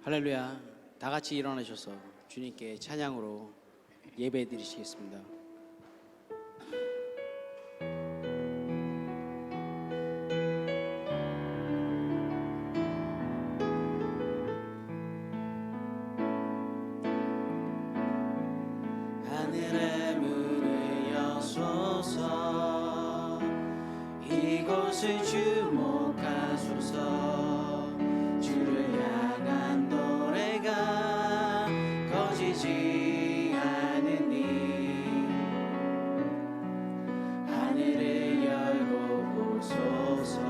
할렐루야. 다 같이 일어나셔서 주님께 찬양으로 예배 드리시겠습니다. 하늘의 문을 여소서, 이곳을 주목하소서. 주를 향한 노래가 꺼지지 않으니 하늘을 열고 보소서.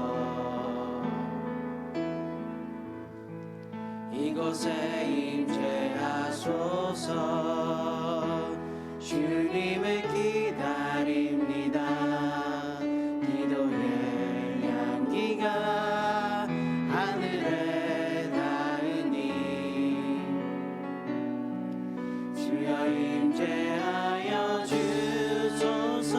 이곳에 임재하소서. 주님을 기다립니다. 기도의 향기가 하늘에 닿으니 주여 임재하여 주소서.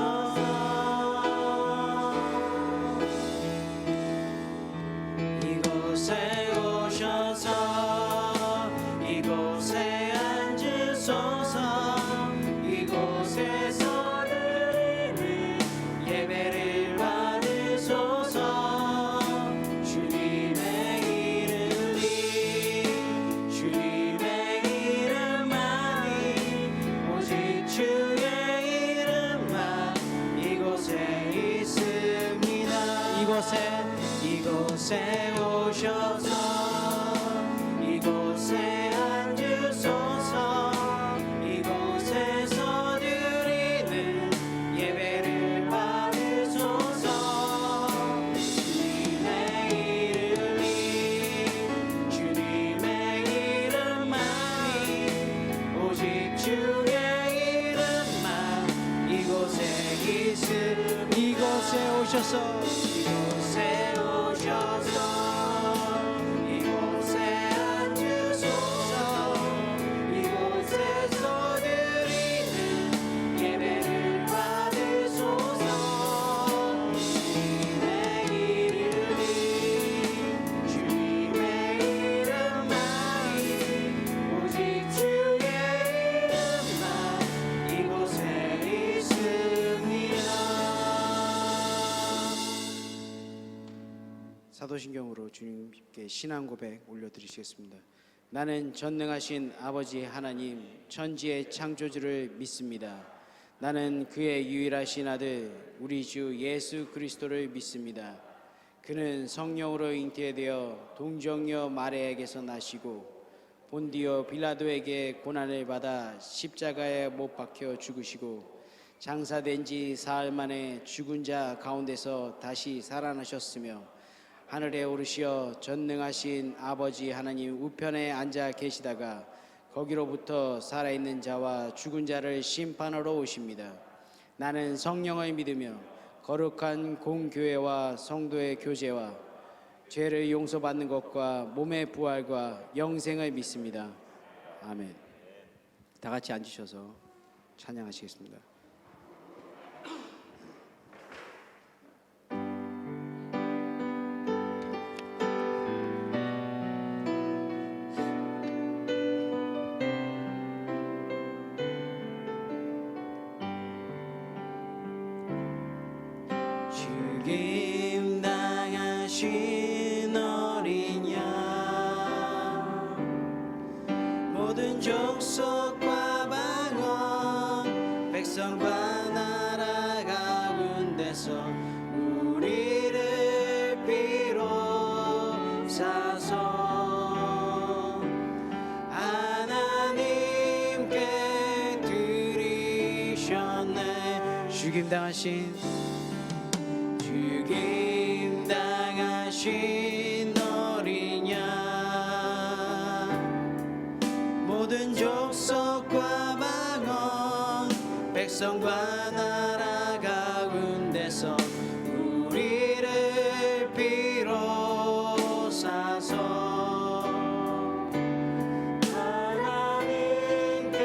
이곳에 오셔서 이곳에 앉으소서. 이곳에서 드리는 예배를 받으소서. 주님의 이름이 주님의 이름만이 오직 주의 이름만 이곳에 있습니다. 이곳에 오셔서 이곳에 앉으소서. 이곳에서 드리는 예배를 받으소서. 주님의 이름이 주님의 이름만이 오직 주의 이름만 이곳에 있음. 이곳에 오셔서 이곳에 오셔서 이곳에 앉으소서. 이곳에서 드리는 예배를 받으소서. 주님의 이름이 주님의 이름만이 오직 주의 이름만 이곳에 있습니다. 사도신경으로 주님께 신앙 고백 올려드리시겠습니다. 나는 전능하신 아버지 하나님 천지의 창조주를 믿습니다. 나는 그의 유일하신 아들 우리 주 예수 그리스도를 믿습니다. 그는 성령으로 잉태되어 동정녀 마리아에게서 나시고 본디오 빌라도에게 고난을 받아 십자가에 못 박혀 죽으시고 장사된 지 사흘 만에 죽은 자 가운데서 다시 살아나셨으며 하늘에 오르시어 전능하신 아버지 하나님 우편에 앉아 계시다가 거기로부터 살아있는 자와 죽은 자를 심판하러 오십니다. 나는 성령을 믿으며 거룩한 공교회와 성도의 교제와 죄를 용서받는 것과 몸의 부활과 영생을 믿습니다. 아멘. 다 같이 앉으셔서 찬양하시겠습니다. 죽임 당하신 어린 양 모든 족속과 방언 백성과 나라 가운데서 우리를 비롯사서 하나님께 드리셨네. 죽임 당하신 어린 양 모든 족속과 방언 백성과 나라 가운데서 우리를 비롯사서 하나님께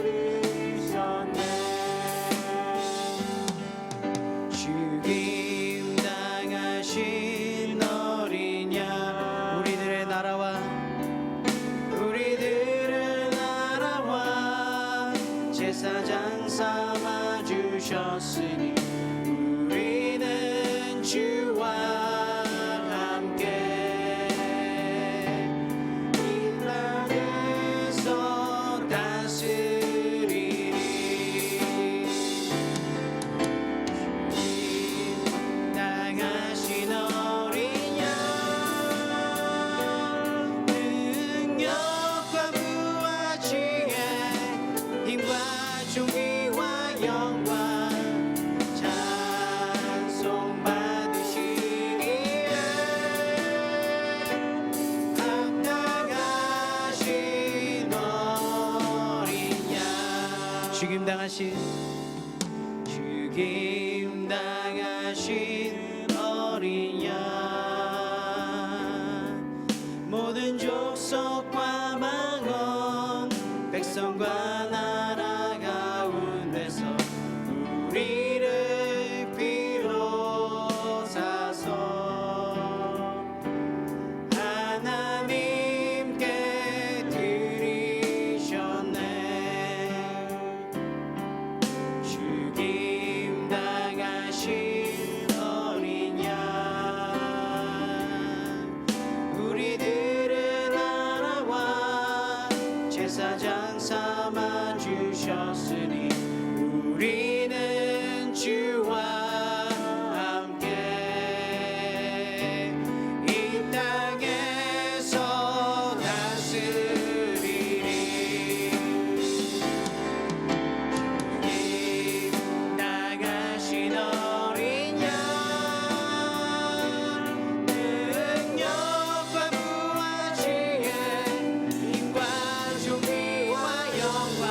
드리셨네. 죽임 당하신 어린 양 우리들의 나라와 죽임 당하신 어린 양 모든 족속과 방언 백성과 나라 가운데서 우리를 비로사서 하나님께 드리셨네. 죽임 당하신 어린 양 우리들을 알아와 제사장 삼아 주셨으니 우리는 주와 함께 이 땅에서 다스리리. 죽임 당하신 어린 양 능력과 부활지에 힘과 존귀와 영광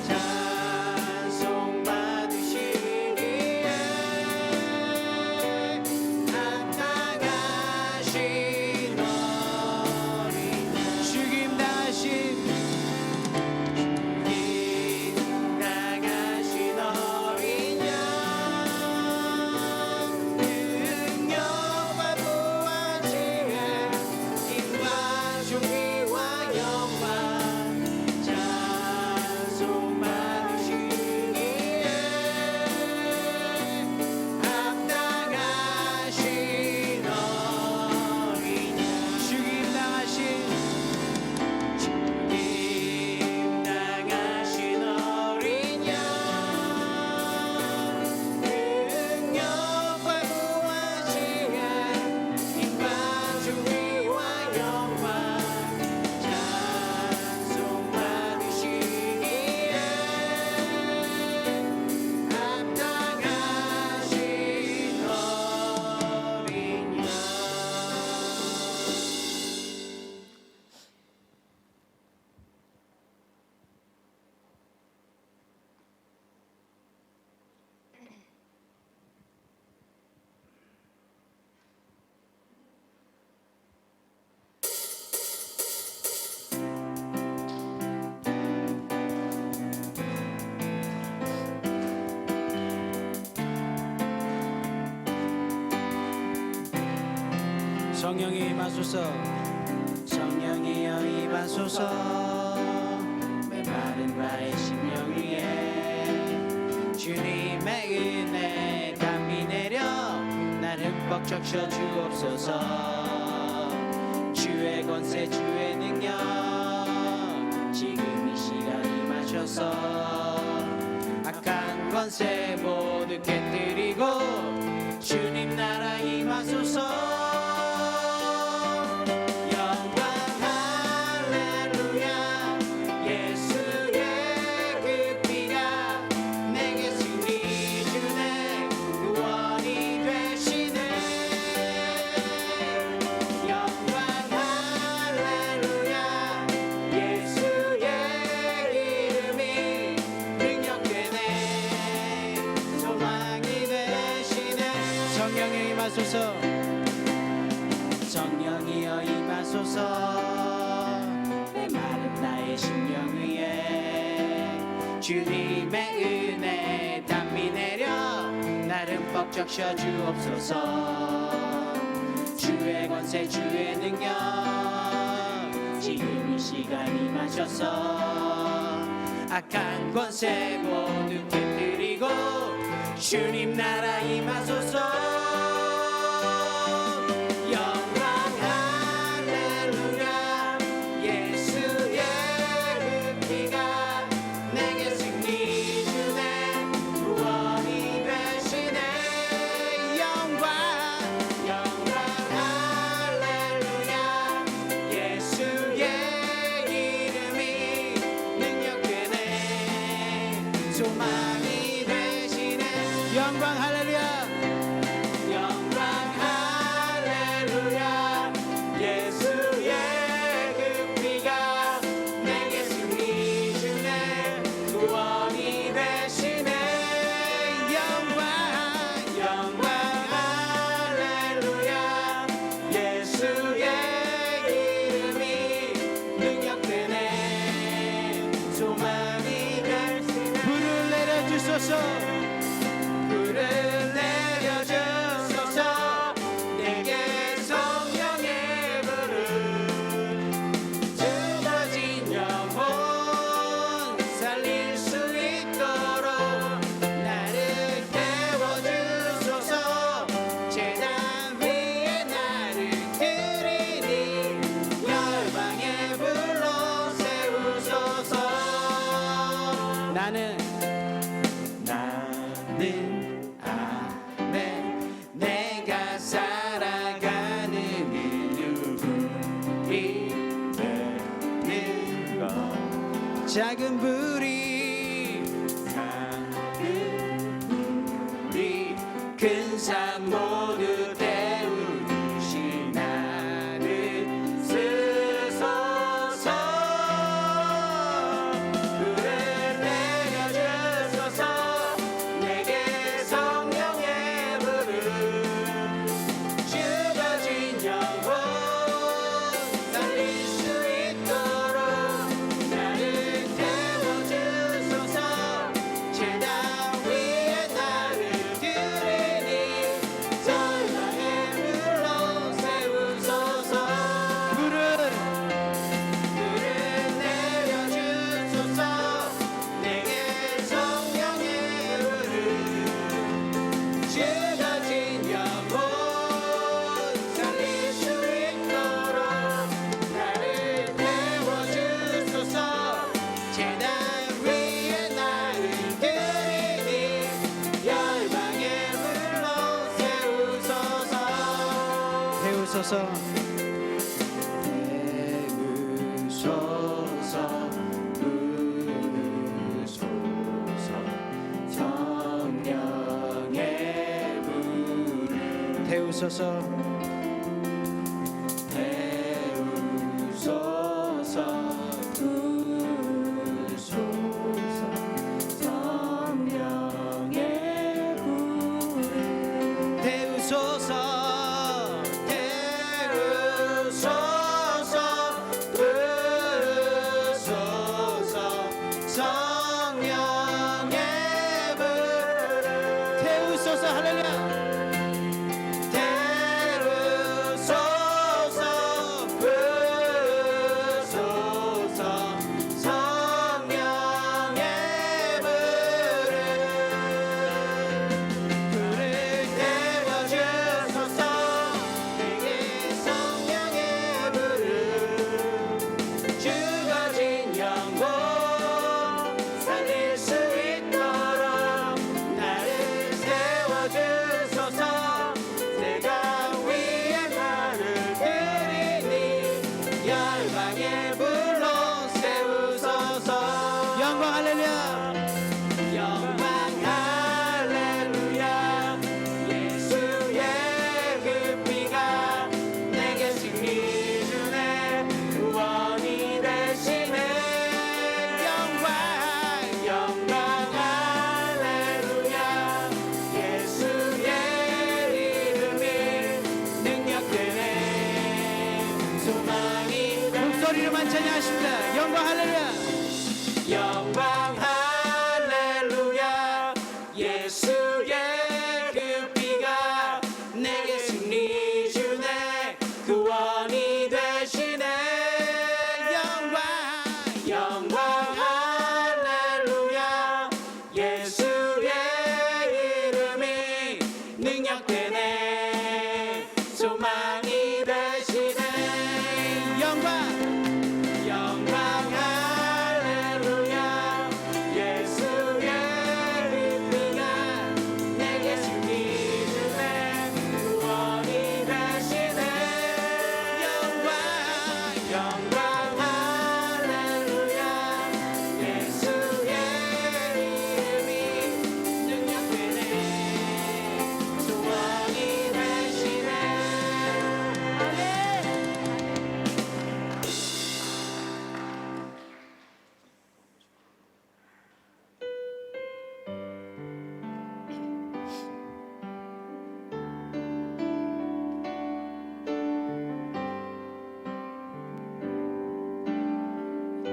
찬송 받으시기에 합당하신 어린 죽임 당하신 어린 양 능력과 부활지에 힘과 존귀와 영광 찬송 받으시기에 합당하신 어린 양 죽임 당하신 어린 양 능력과 부활지에 힘과 존귀와 영광 찬송 받으시기에 합당하신 어린 양. 성령이 임하소서 성령이여 임하소서 메마른 나의 심령 위에 주님의 은혜 담비 내려 나를 흠뻑 적셔 주옵소서. 주의 권세 주의 능력 지금 이 시간 임하셔서 악한 권세 모두 깨뜨리고 주님 나라 임하소서. 성령이여 임하소서 메마른 나의 심령 위에 주님의 은혜 담비 내려 나를 흠뻑 적셔 주옵소서. 주의 권세 주의 능력 지금 이 시간 임하셔서 악한 권세 모두 깨뜨리고 주님 나라 임하소서. 소망이 되시네 영광 할렐루야 작은 불이 큰 산 모두 태우시 나를 쓰소서. 불을 내려주소서. 내게 성령의 불을 죽어진 영혼 살릴 수 있도록 나를 태워주소서. 제단 위에 나를 드리니 절망의 물로 세우소서. 불을 내려주소서. 내게 성령의 불을 죽어진 영혼 살릴 수 있도록 나를 태워주소서. 제단 위에 나를 드리니 열방의 불로 세우소서. 태우소서. 태우소서. 태우소서. 부소서. 성령의 불을 태우소서. 태우소서. 부소서. 성령의 불을 태우소서. 할렐루야. 태우소서. 부소서. 성령의 불을 태워주소서. 내게 성령의 불을 죽어진 영혼 살릴 수 있도록 나를 세워주소서. 내가 위에 나를 드리니 열방의 불로 세우소서. 영광 할렐루야. 영광 할렐루야. 예수의 그 피가 내게 승리 주네. 구원이 되시네. 영광 할렐루야. 예수의 이름이 능력되네. 소망이 목소리로만 찬양하십니다. 영광 할렐루야. 영광 할렐루야. 예수의 그 피가 내게 승리 주네. 구원이 되시네. 영광 할렐루야. 예수의 이름이 능력되네. 소망이 되시네. 영광 할렐루야. 예수의 피가 내게 승리 주네. 구원이 되시네. 영광 할렐루야. 예수의 이름이 능력되네. 소망이 되시네.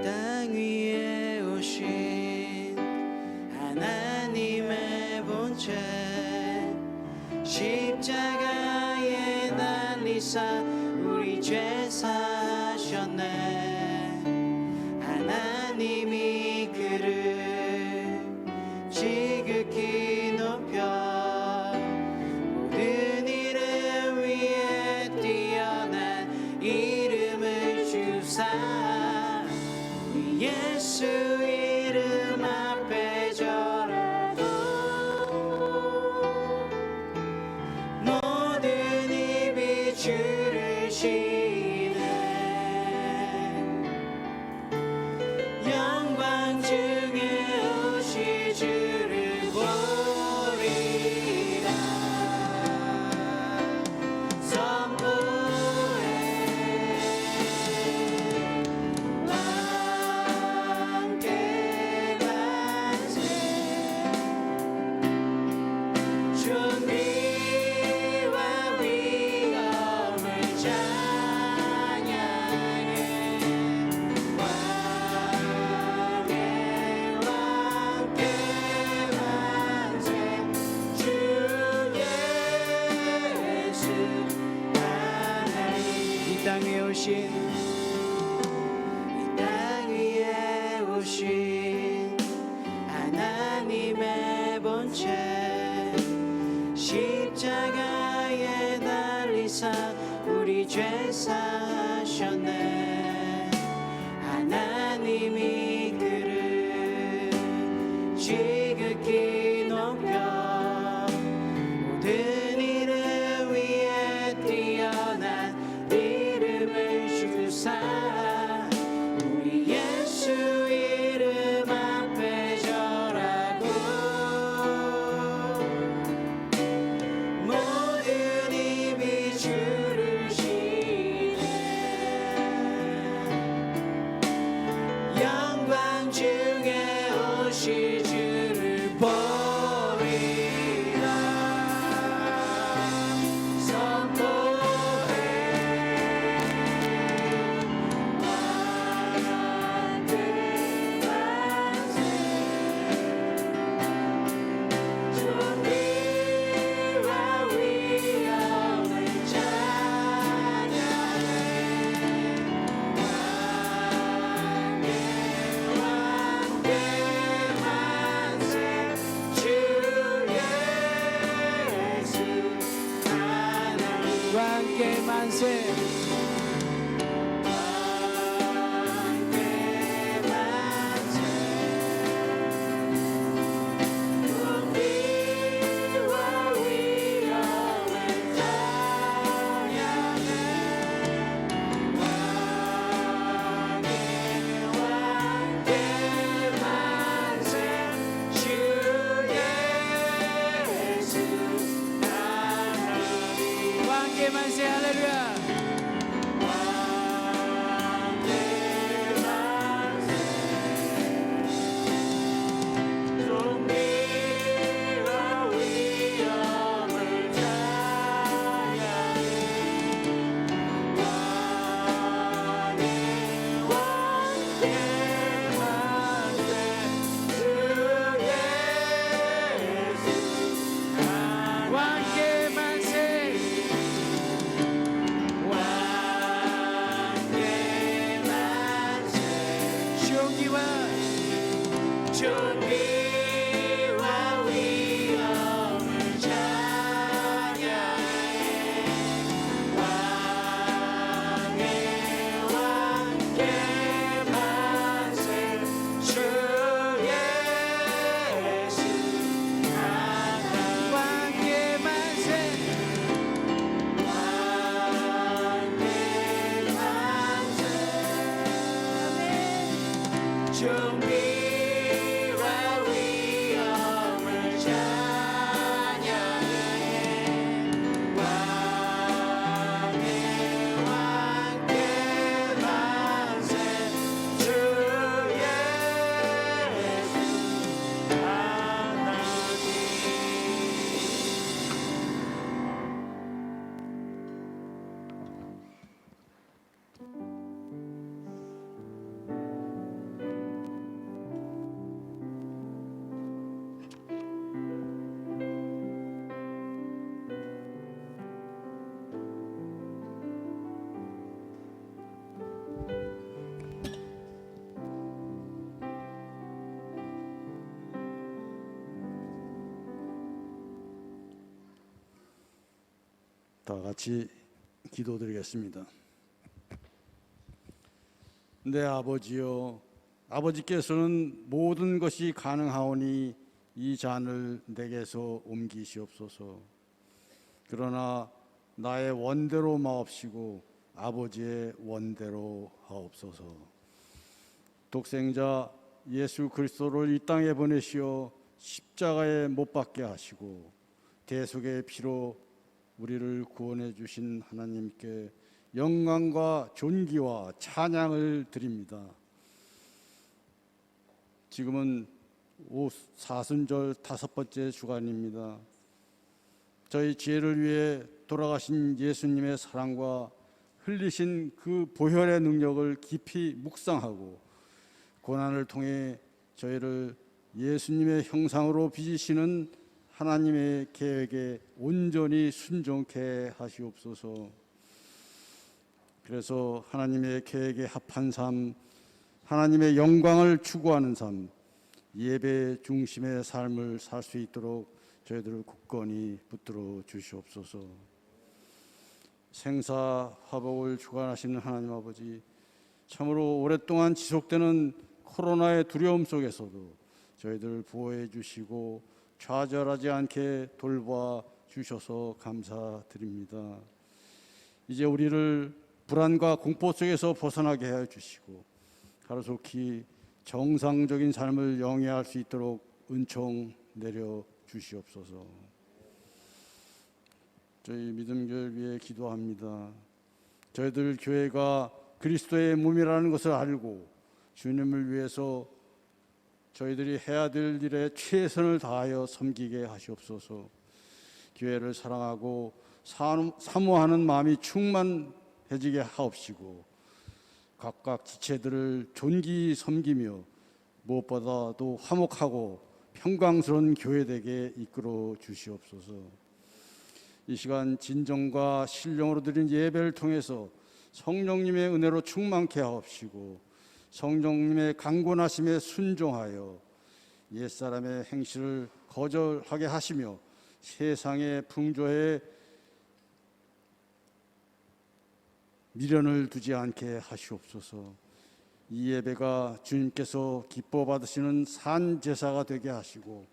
땅 위에 오신 하나님의 본체 십자가에 달리사 우리 죄 사셨네. 하나님이 그를 지극히 높여 모든 이름 위에 뛰어난 이름을 주사 예수 이름 앞에 절하고 모든 입이 주를 시네. 땅 위에 오신 이 땅 위에 오신 하나님의 본체 십자가에 달리사 우리 죄 사하셨네. 하나님이 그를 지극히 높여 모든 이름 위에 뛰어난 이름을 주사 우리 예수 이름 앞에 절하고 모든 입이 주를 시네. 영광 중에 오실 주를 보리라. 선포해 왕들 만세. 존귀와 위엄을 찬양해. 왕께 만세. 왕께 만세. 할렐루야. 왕께 만세. 존귀와 위엄을 찬양해. 왕의 왕께 만세. 주 예수 하나님 왕께 만세. 왕께 만세. 존귀와 위엄을 찬양해. 왕의 왕께 만세. 주 예수 하나님. 다 같이 기도드리겠습니다. 내 아버지여, 아버지께서는 모든 것이 가능하오니 이 잔을 내게서 옮기시옵소서. 그러나 나의 원대로 마옵시고 아버지의 원대로 하옵소서. 독생자 예수 그리스도를 이 땅에 보내시어 십자가에 못 박게 하시고 대속의 피로 우리를 구원해 주신 하나님께 영광과 존귀와 찬양을 드립니다. 지금은 사순절 5번째 주간입니다. 저희 죄를 위해 돌아가신 예수님의 사랑과 흘리신 그 보혈의 능력을 깊이 묵상하고 고난을 통해 저희를 예수님의 형상으로 빚으시는 하나님의 계획에 온전히 순종케 하시옵소서. 그래서 하나님의 계획에 합한 삶, 하나님의 영광을 추구하는 삶, 예배 중심의 삶을 살 수 있도록 저희들을 굳건히 붙들어 주시옵소서. 생사화복을 주관하시는 하나님 아버지, 참으로 오랫동안 지속되는 코로나의 두려움 속에서도 저희들 보호해 주시고 좌절하지 않게 돌봐 주셔서 감사드립니다. 이제 우리를 불안과 공포 속에서 벗어나게 해 주시고 가로속히 정상적인 삶을 영위할 수 있도록 은총 내려 주시옵소서. 저희 믿음교회를 위해 기도합니다. 저희들 교회가 그리스도의 몸이라는 것을 알고 주님을 위해서 저희들이 해야 될 일에 최선을 다하여 섬기게 하시옵소서. 교회를 사랑하고 사모하는 마음이 충만해지게 하옵시고 각각 지체들을 존귀히 섬기며 무엇보다도 화목하고 평강스러운 교회되게 이끌어 주시옵소서. 이 시간 진정과 신령으로 드린 예배를 통해서 성령님의 은혜로 충만케 하옵시고 성령님의 강권하심에 순종하여 옛사람의 행실을 거절하게 하시며 세상의 풍조에 미련을 두지 않게 하시옵소서. 이 예배가 주님께서 기뻐 받으시는 산 제사가 되게 하시고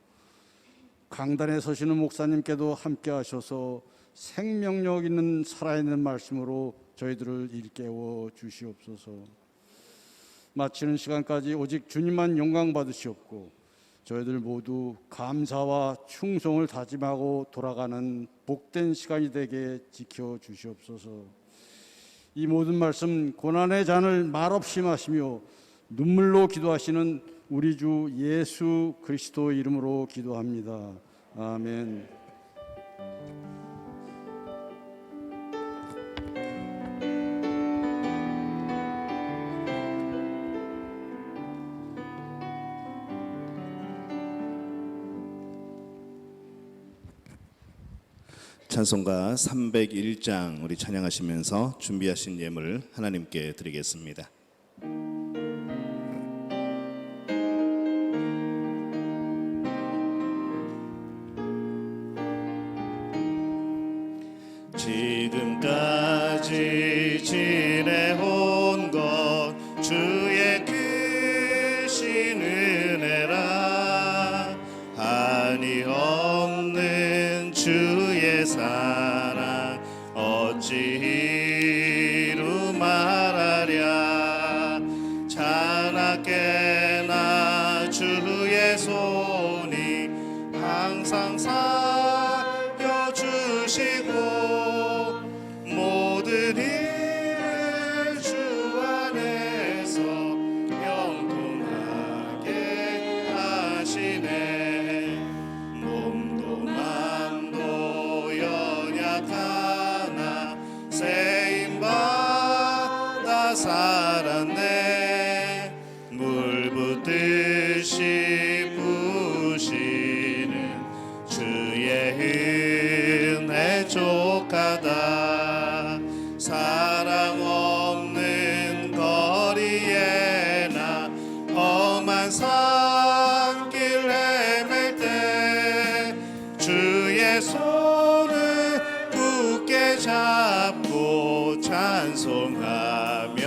강단에 서시는 목사님께도 함께 하셔서 생명력 있는 살아있는 말씀으로 저희들을 일깨워 주시옵소서. 마치는 시간까지 오직 주님만 영광 받으시옵고 저희들 모두 감사와 충성을 다짐하고 돌아가는 복된 시간이 되게 지켜 주시옵소서. 이 모든 말씀 고난의 잔을 말없이 마시며 눈물로 기도하시는 우리 주 예수 그리스도 이름으로 기도합니다. 아멘. 찬송가 301장 우리 찬양하시면서 준비하신 예물 하나님께 드리겠습니다. 지금까지 지내온 것 주의 크신 은혜라 한이 없는 주의 사랑 어찌 이루 말하랴. 자나깨나 주의 손이 항상 살펴주시고 모든 일을 주 안에서 형통하게 하시네. 몸도 맘도 연약하나 세임받아 살았네. 물 붓듯이 부시는 주의 은혜 족하다. 사랑 없는 거리에나 험한 산길 헤맬 때 주의 손을 굳게 잡고 찬송하며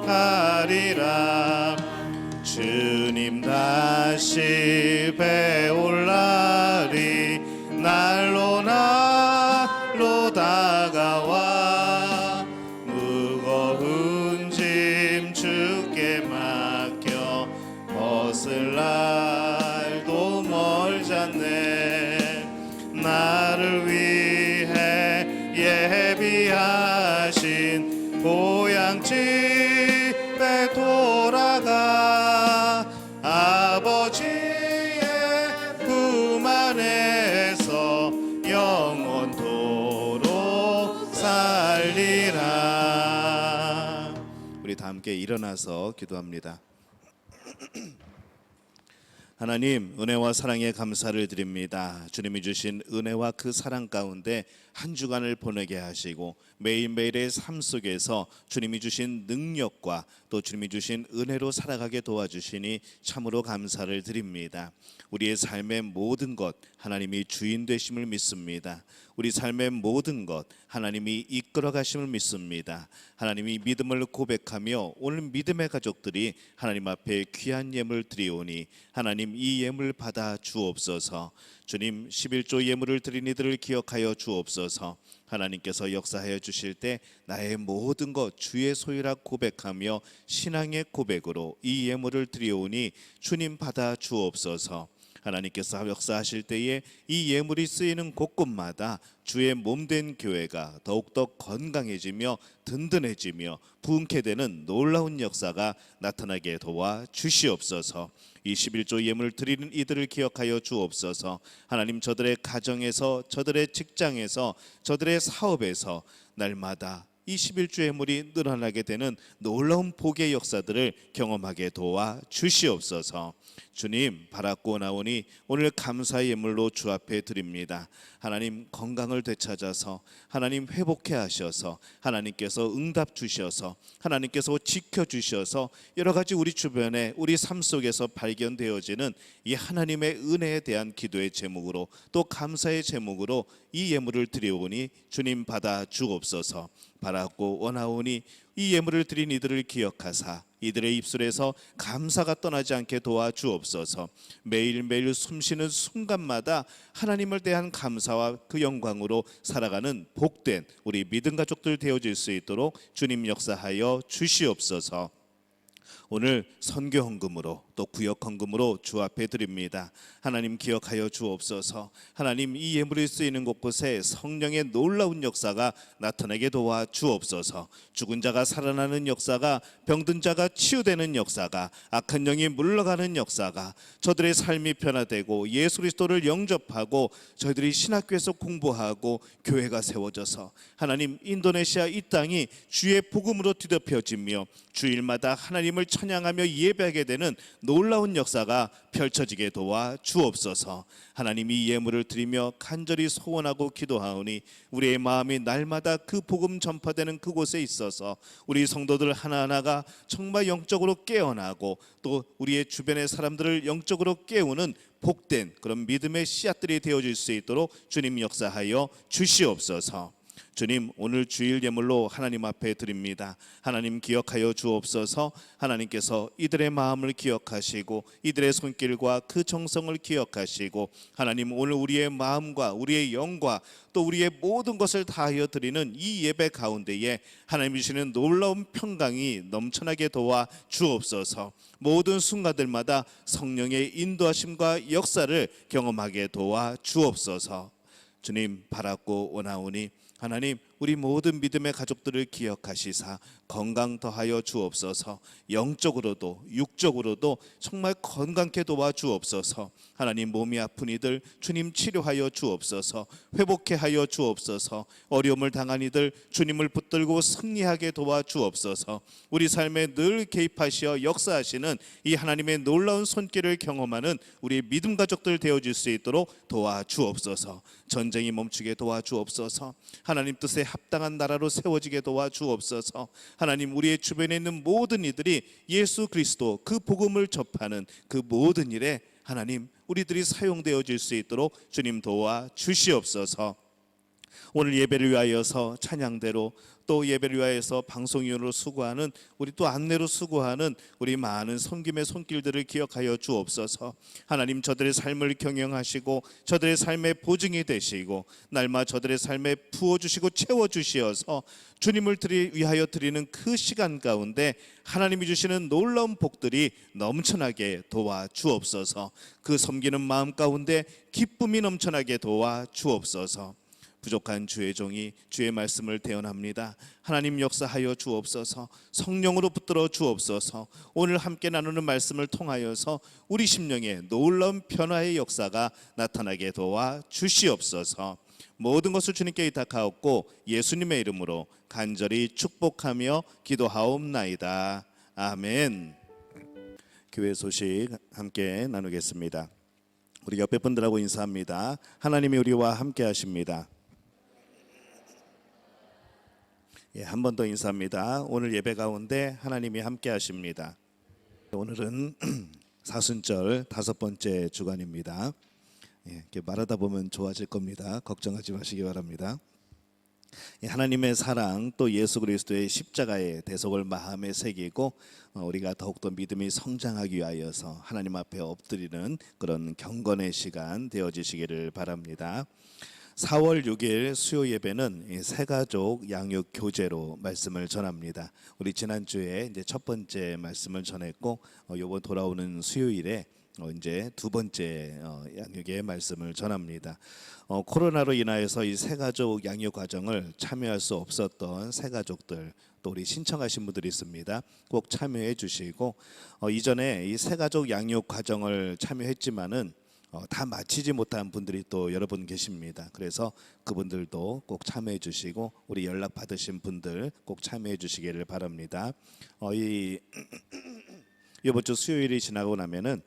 가리라. 주님 다시 배올 날이 날로 날로 다가와 무거운 짐 주께 맡겨 벗을 날도 멀잖네. 나를 위해 예비하신 고향 집에 돌아가 아버지의 품 안에서 영원토록 살리라. 우리 다 함께 일어나서 기도합니다. 하나님, 은혜와 사랑에 감사를 드립니다. 주님이 주신 은혜와 그 사랑 가운데 한 주간을 보내게 하시고 매일매일의 삶 속에서 주님이 주신 능력과 또 주님이 주신 은혜로 살아가게 도와주시니 참으로 감사를 드립니다. 우리의 삶의 모든 것 하나님이 주인 되심을 믿습니다. 우리 삶의 모든 것 하나님이 이끌어 가심을 믿습니다. 하나님이 믿음을 고백하며 오늘 믿음의 가족들이 하나님 앞에 귀한 예물 드리오니 하나님 이 예물 받아 주옵소서. 주님 11조 예물을 드린 이들을 기억하여 주옵소서. 하나님께서 역사하여 주실 때 나의 모든 것 주의 소유라 고백하며 신앙의 고백으로 이 예물을 드리오니 주님 받아 주옵소서. 하나님께서 역사하실 때에 이 예물이 쓰이는 곳곳마다 주의 몸된 교회가 더욱더 건강해지며 든든해지며 부흥케 되는 놀라운 역사가 나타나게 도와 주시옵소서. 21조 예물 드리는 이들을 기억하여 주옵소서. 하나님 저들의 가정에서 저들의 직장에서 저들의 사업에서 날마다 21조 예물이 늘어나게 되는 놀라운 복의 역사들을 경험하게 도와 주시옵소서. 주님 바라고 나오니 오늘 감사의 예물로 주 앞에 드립니다. 하나님 건강을 되찾아서 하나님 회복해 하셔서 하나님께서 응답 주셔서 하나님께서 지켜주셔서 여러 가지 우리 주변에 우리 삶 속에서 발견되어지는 이 하나님의 은혜에 대한 기도의 제목으로 또 감사의 제목으로 이 예물을 드려오니 주님 받아 주옵소서. 바라고 원하오니 이 예물을 드린 이들을 기억하사 이들의 입술에서 감사가 떠나지 않게 도와 주옵소서. 매일매일 숨쉬는 순간마다 하나님을 대한 감사와 그 영광으로 살아가는 복된 우리 믿음 가족들 되어질 수 있도록 주님 역사하여 주시옵소서. 오늘 선교 헌금으로 또 구역 헌금으로 주 앞에 드립니다. 하나님 기억하여 주옵소서. 하나님 이 예물이 쓰이는 곳곳에 성령의 놀라운 역사가 나타나게 도와 주옵소서. 죽은 자가 살아나는 역사가, 병든 자가 치유되는 역사가, 악한 영이 물러가는 역사가, 저들의 삶이 변화되고 예수 그리스도를 영접하고 저희들이 신학교에서 공부하고 교회가 세워져서 하나님 인도네시아 이 땅이 주의 복음으로 뒤덮여지며 주일마다 하나님을 찬양하며 예배하게 되는 놀라운 역사가 펼쳐지게 도와 주옵소서. 하나님 이 예물을 드리며 간절히 소원하고 기도하오니 우리의 마음이 날마다 그 복음 전파되는 그곳에 있어서 우리 성도들 하나하나가 정말 영적으로 깨어나고 또 우리의 주변의 사람들을 영적으로 깨우는 복된 그런 믿음의 씨앗들이 되어질 수 있도록 주님 역사하여 주시옵소서. 주님 오늘 주일 예물로 하나님 앞에 드립니다. 하나님 기억하여 주옵소서. 하나님께서 이들의 마음을 기억하시고 이들의 손길과 그 정성을 기억하시고 하나님 오늘 우리의 마음과 우리의 영과 또 우리의 모든 것을 다하여 드리는 이 예배 가운데에 하나님 주시는 놀라운 평강이 넘쳐나게 도와 주옵소서. 모든 순간들마다 성령의 인도하심과 역사를 경험하게 도와 주옵소서. 주님 바라고 원하오니 하나님 우리 모든 믿음의 가족들을 기억하시사 건강 더하여 주옵소서. 영적으로도 육적으로도 정말 건강케 도와 주옵소서. 하나님 몸이 아픈 이들 주님 치료하여 주옵소서. 회복케 하여 주옵소서. 어려움을 당한 이들 주님을 붙들고 승리하게 도와 주옵소서. 우리 삶에 늘 개입하시어 역사하시는 이 하나님의 놀라운 손길을 경험하는 우리 믿음 가족들 되어질 수 있도록 도와 주옵소서. 전쟁이 멈추게 도와 주옵소서. 하나님 뜻에 합당한 나라로 세워지게 도와 주옵소서. 하나님 우리의 주변에 있는 모든 이들이 예수 그리스도 그 복음을 접하는 그 모든 일에 하나님 우리들이 사용되어질 수 있도록 주님 도와 주시옵소서. 오늘 예배를 위하여서 찬양대로 또 예배를 위하여서 방송위원으로 수고하는 우리 또 안내로 수고하는 우리 많은 섬김의 손길들을 기억하여 주옵소서. 하나님 저들의 삶을 경영하시고 저들의 삶의 보증이 되시고 날마다 저들의 삶에 부어주시고 채워주시어서 주님을 위하여 드리는 그 시간 가운데 하나님이 주시는 놀라운 복들이 넘쳐나게 도와 주옵소서. 그 섬기는 마음 가운데 기쁨이 넘쳐나게 도와 주옵소서. 부족한 주의 종이 주의 말씀을 대언합니다. 하나님 역사하여 주옵소서. 성령으로 붙들어 주옵소서. 오늘 함께 나누는 말씀을 통하여서 우리 심령에 놀라운 변화의 역사가 나타나게 도와 주시옵소서. 모든 것을 주님께 의탁하옵고 예수님의 이름으로 간절히 축복하며 기도하옵나이다. 아멘. 교회 소식 함께 나누겠습니다. 우리 옆에 분들하고 인사합니다. 하나님이 우리와 함께 하십니다. 예, 한 번 더 인사합니다. 오늘 예배 가운데 하나님이 함께 하십니다. 오늘은 사순절 5번째 주간입니다. 예, 이렇게 말하다 보면 좋아질 겁니다. 걱정하지 마시기 바랍니다. 예, 하나님의 사랑 또 예수 그리스도의 십자가의 대속을 마음에 새기고 우리가 더욱더 믿음이 성장하기 위하여서 하나님 앞에 엎드리는 그런 경건의 시간 되어지시기를 바랍니다. 4월 6일 수요 예배는 새가족 양육 교제로 말씀을 전합니다. 우리 지난주에 이제 첫 번째 말씀을 전했고 이번 돌아오는 수요일에 이제 두 번째 양육의 말씀을 전합니다. 코로나로 인하여서 이 새가족 양육 과정을 참여할 수 없었던 새가족들 또 우리 신청하신 분들이 있습니다. 꼭 참여해 주시고 이전에 이 새가족 양육 과정을 참여했지만은 다 마치지 못한 분들이 또 여러분 계십니다. 그래서 그분들도 꼭 참여해 주시고 우리 연락 받으신 분들 꼭 참여해 주시기를 바랍니다. 이번 주 수요일이 지나고 나면은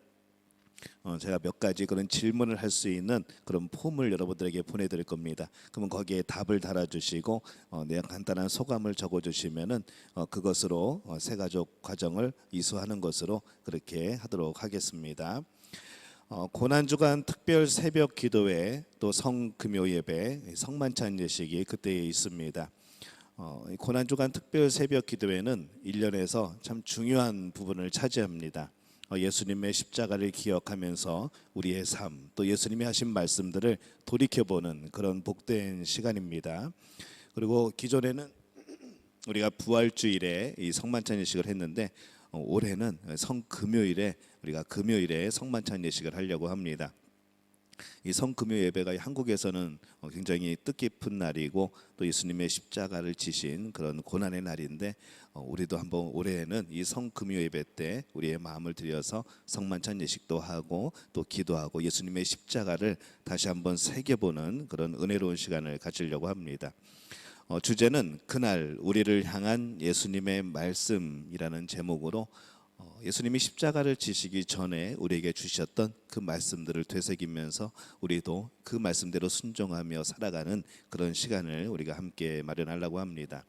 제가 몇 가지 그런 질문을 할 수 있는 그런 폼을 여러분들에게 보내드릴 겁니다. 그러면 거기에 답을 달아주시고 내가 간단한 소감을 적어주시면은 그것으로 새가족 과정을 이수하는 것으로 그렇게 하도록 하겠습니다. 고난주간 특별 새벽 기도회 또 성금요 예배 성만찬 예식이 그때 있습니다. 고난주간 특별 새벽 기도회는 1년에서 참 중요한 부분을 차지합니다. 예수님의 십자가를 기억하면서 우리의 삶 또 예수님이 하신 말씀들을 돌이켜보는 그런 복된 시간입니다. 그리고 기존에는 우리가 부활주일에 이 성만찬 예식을 했는데 올해는 성금요일에 우리가 금요일에 성만찬 예식을 하려고 합니다. 이 성금요 예배가 한국에서는 굉장히 뜻깊은 날이고 또 예수님의 십자가를 지신 그런 고난의 날인데 우리도 한번 올해에는 이 성금요 예배 때 우리의 마음을 들여서 성만찬 예식도 하고 또 기도하고 예수님의 십자가를 다시 한번 새겨보는 그런 은혜로운 시간을 가지려고 합니다. 주제는 그날 우리를 향한 예수님의 말씀이라는 제목으로 예수님이 십자가를 지시기 전에 우리에게 주셨던 그 말씀들을 되새기면서 우리도 그 말씀대로 순종하며 살아가는 그런 시간을 우리가 함께 마련하려고 합니다.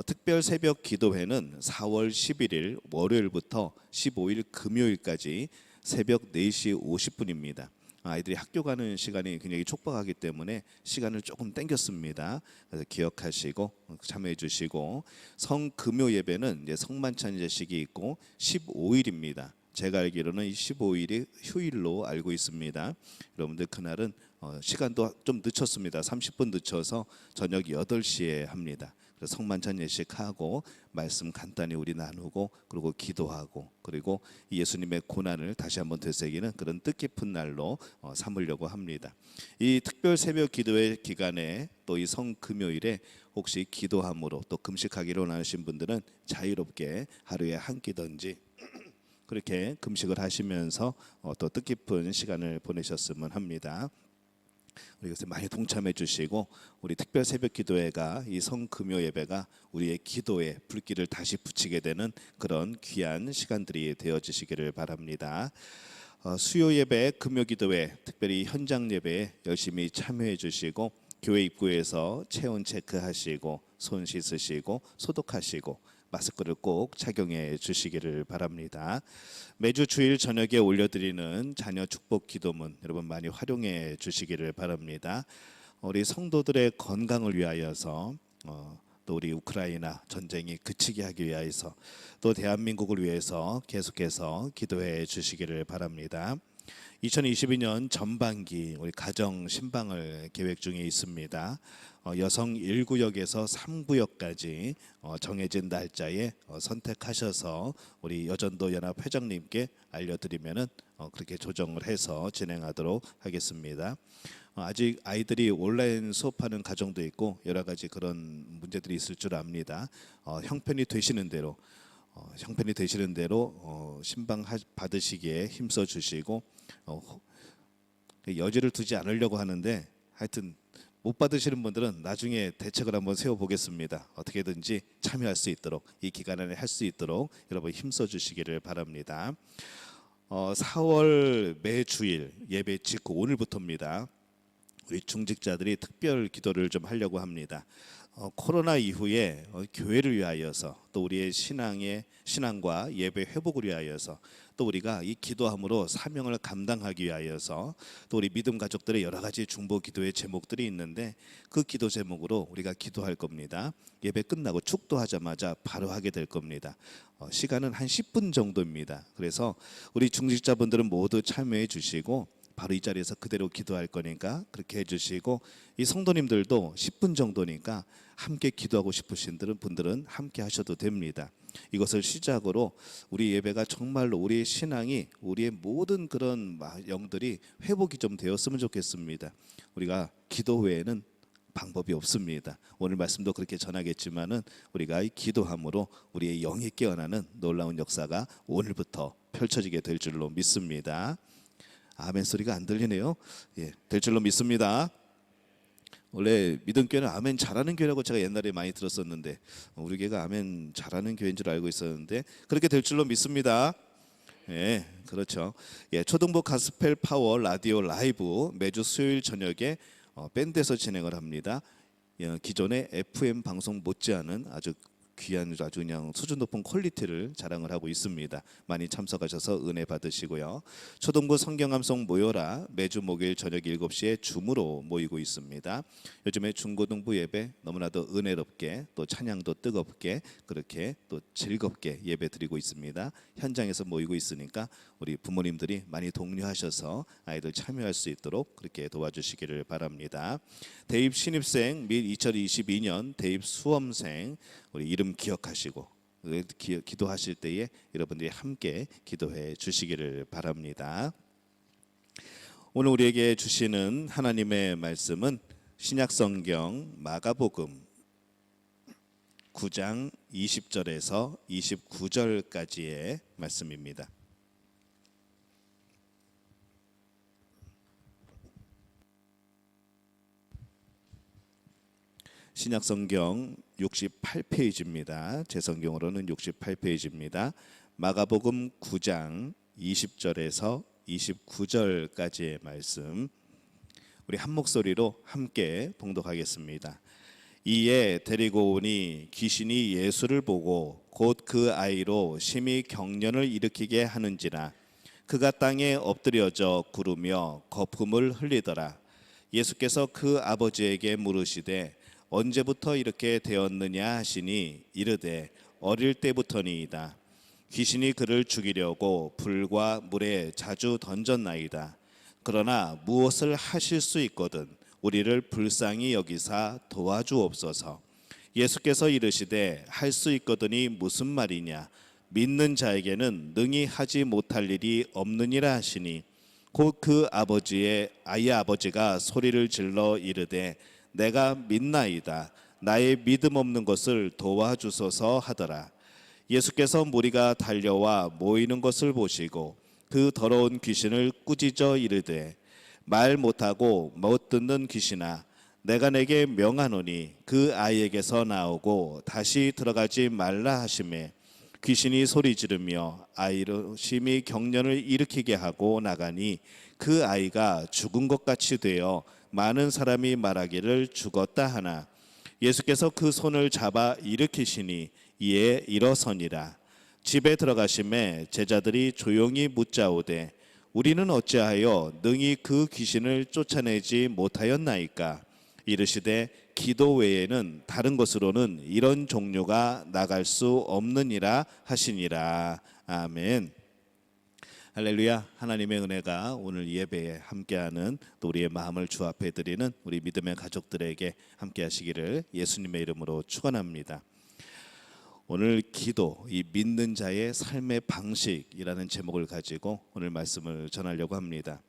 특별 새벽 기도회는 4월 11일 월요일부터 15일 금요일까지 새벽 4시 50분입니다. 아이들이 학교 가는 시간이 굉장히 촉박하기 때문에 시간을 조금 당겼습니다. 그래서 기억하시고 참여해 주시고 성금요 예배는 이제 성만찬 예식이 있고 15일입니다. 제가 알기로는 이 15일이 휴일로 알고 있습니다. 여러분들 그날은 시간도 좀 늦췄습니다. 30분 늦춰서 저녁 8시에 합니다. 그래서 성만찬 예식하고 말씀 간단히 우리 나누고 그리고 기도하고 그리고 예수님의 고난을 다시 한번 되새기는 그런 뜻깊은 날로 삼으려고 합니다. 이 특별 새벽 기도회 기간에 또 이 성금요일에 혹시 기도함으로 또 금식하기로 나누신 분들은 자유롭게 하루에 한 끼든지 그렇게 금식을 하시면서 또 뜻깊은 시간을 보내셨으면 합니다. 우리 이것에 많이 동참해 주시고 우리 특별 새벽 기도회가 이 성금요 예배가 우리의 기도에 불길을 다시 붙이게 되는 그런 귀한 시간들이 되어지시기를 바랍니다. 수요 예배, 금요 기도회, 특별히 현장 예배에 열심히 참여해 주시고 교회 입구에서 체온 체크하시고 손 씻으시고 소독하시고 마스크를 꼭 착용해 주시기를 바랍니다. 매주 주일 저녁에 올려드리는 자녀 축복 기도문 여러분 많이 활용해 주시기를 바랍니다. 우리 성도들의 건강을 위하여서 또 우리 우크라이나 전쟁이 그치게 하기 위하여서 또 대한민국을 위해서 계속해서 기도해 주시기를 바랍니다. 2022년 전반기 우리 가정 신방을 계획 중에 있습니다. 여성 1구역에서 3구역까지 정해진 날짜에 선택하셔서 우리 여전도 연합 회장님께 알려드리면은 그렇게 조정을 해서 진행하도록 하겠습니다. 아직 아이들이 온라인 수업하는 가정도 있고 여러 가지 그런 문제들이 있을 줄 압니다. 형편이 되시는 대로 신방 받으시기에 힘써 주시고 여지를 두지 않으려고 하는데 하여튼 못 받으시는 분들은 나중에 대책을 한번 세워보겠습니다. 어떻게든지 참여할 수 있도록 이 기간 안에 할 수 있도록 여러분 힘써 주시기를 바랍니다. 4월 매 주일 예배 직후 오늘부터입니다. 우리 중직자들이 특별 기도를 좀 하려고 합니다. 코로나 이후에 교회를 위하여서 또 우리의 신앙과 예배 회복을 위하여서 또 우리가 이 기도함으로 사명을 감당하기 위하여서 또 우리 믿음 가족들의 여러 가지 중보 기도의 제목들이 있는데 그 기도 제목으로 우리가 기도할 겁니다. 예배 끝나고 축도하자마자 바로 하게 될 겁니다. 시간은 한 10분 정도입니다. 그래서 우리 중직자분들은 모두 참여해 주시고 바로 이 자리에서 그대로 기도할 거니까 그렇게 해주시고 이 성도님들도 10분 정도니까 함께 기도하고 싶으신 분들은 함께 하셔도 됩니다. 이것을 시작으로 우리 예배가 정말로 우리의 신앙이 우리의 모든 그런 영들이 회복이 좀 되었으면 좋겠습니다. 우리가 기도 외에는 방법이 없습니다. 오늘 말씀도 그렇게 전하겠지만은 우리가 이 기도함으로 우리의 영이 깨어나는 놀라운 역사가 오늘부터 펼쳐지게 될 줄로 믿습니다. 아멘 소리가 안 들리네요. 예, 될 줄로 믿습니다. 원래 믿음교회는 아멘 잘하는 교회라고 제가 옛날에 많이 들었었는데 우리 교회가 아멘 잘하는 교회인 줄 알고 있었는데 그렇게 될 줄로 믿습니다. 예, 그렇죠. 예, 초등부 가스펠 파워 라디오 라이브 매주 수요일 저녁에 밴드에서 진행을 합니다. 예, 기존의 FM 방송 못지않은 아주 귀한 아주 그냥 수준 높은 퀄리티를 자랑을 하고 있습니다. 많이 참석하셔서 은혜 받으시고요. 초등부 성경함송 모여라 매주 목요일 저녁 7시에 줌으로 모이고 있습니다. 요즘에 중고등부 예배 너무나도 은혜롭게 또 찬양도 뜨겁게 그렇게 또 즐겁게 예배 드리고 있습니다. 현장에서 모이고 있으니까 우리 부모님들이 많이 독려하셔서 아이들 참여할 수 있도록 그렇게 도와주시기를 바랍니다. 대입 신입생 및 2022년 대입 수험생 우리 이름 기억하시고 기도하실 때에 여러분들이 함께 기도해 주시기를 바랍니다. 오늘 우리에게 주시는 하나님의 말씀은 신약성경 마가복음 9장 20절에서 29절까지의 말씀입니다. 신약성경 68페이지입니다. 제 성경으로는 68페이지입니다. 마가복음 9장 20절에서 29절까지의 말씀 우리 한 목소리로 함께 봉독하겠습니다. 이에 데리고 오니 귀신이 예수를 보고 곧 그 아이로 심히 경련을 일으키게 하는지라 그가 땅에 엎드려져 구르며 거품을 흘리더라. 예수께서 그 아버지에게 물으시되 언제부터 이렇게 되었느냐 하시니 이르되 어릴 때부터니이다. 귀신이 그를 죽이려고 불과 물에 자주 던졌나이다. 그러나 무엇을 하실 수 있거든 우리를 불쌍히 여기사 도와주옵소서. 예수께서 이르시되 할 수 있거든이 무슨 말이냐 믿는 자에게는 능히 하지 못할 일이 없느니라 하시니 곧 그 아이의 아버지가 소리를 질러 이르되 내가 믿나이다. 나의 믿음 없는 것을 도와주소서 하더라. 예수께서 무리가 달려와 모이는 것을 보시고 그 더러운 귀신을 꾸짖어 이르되 말 못하고 못 듣는 귀신아 내가 내게 명하노니 그 아이에게서 나오고 다시 들어가지 말라 하시매 귀신이 소리 지르며 아이로 심히 경련을 일으키게 하고 나가니 그 아이가 죽은 것 같이 되어 많은 사람이 말하기를 죽었다 하나 예수께서 그 손을 잡아 일으키시니 이에 일어서니라. 집에 들어가심에 제자들이 조용히 묻자오되 우리는 어찌하여 능히 그 귀신을 쫓아내지 못하였나이까. 이르시되 기도 외에는 다른 것으로는 이런 종류가 나갈 수 없느니라 하시니라. 아멘. 할렐루야. 하나님의 은혜가 오늘 예배에 함께하는 또 우리의 마음을 주 앞에 드리는 우리 믿음의 가족들에게 함께하시기를 예수님의 이름으로 축원합니다. 오늘 기도, 이 믿는 자의 삶의 방식이라는 제목을 가지고 오늘 말씀을 전하려고 합니다.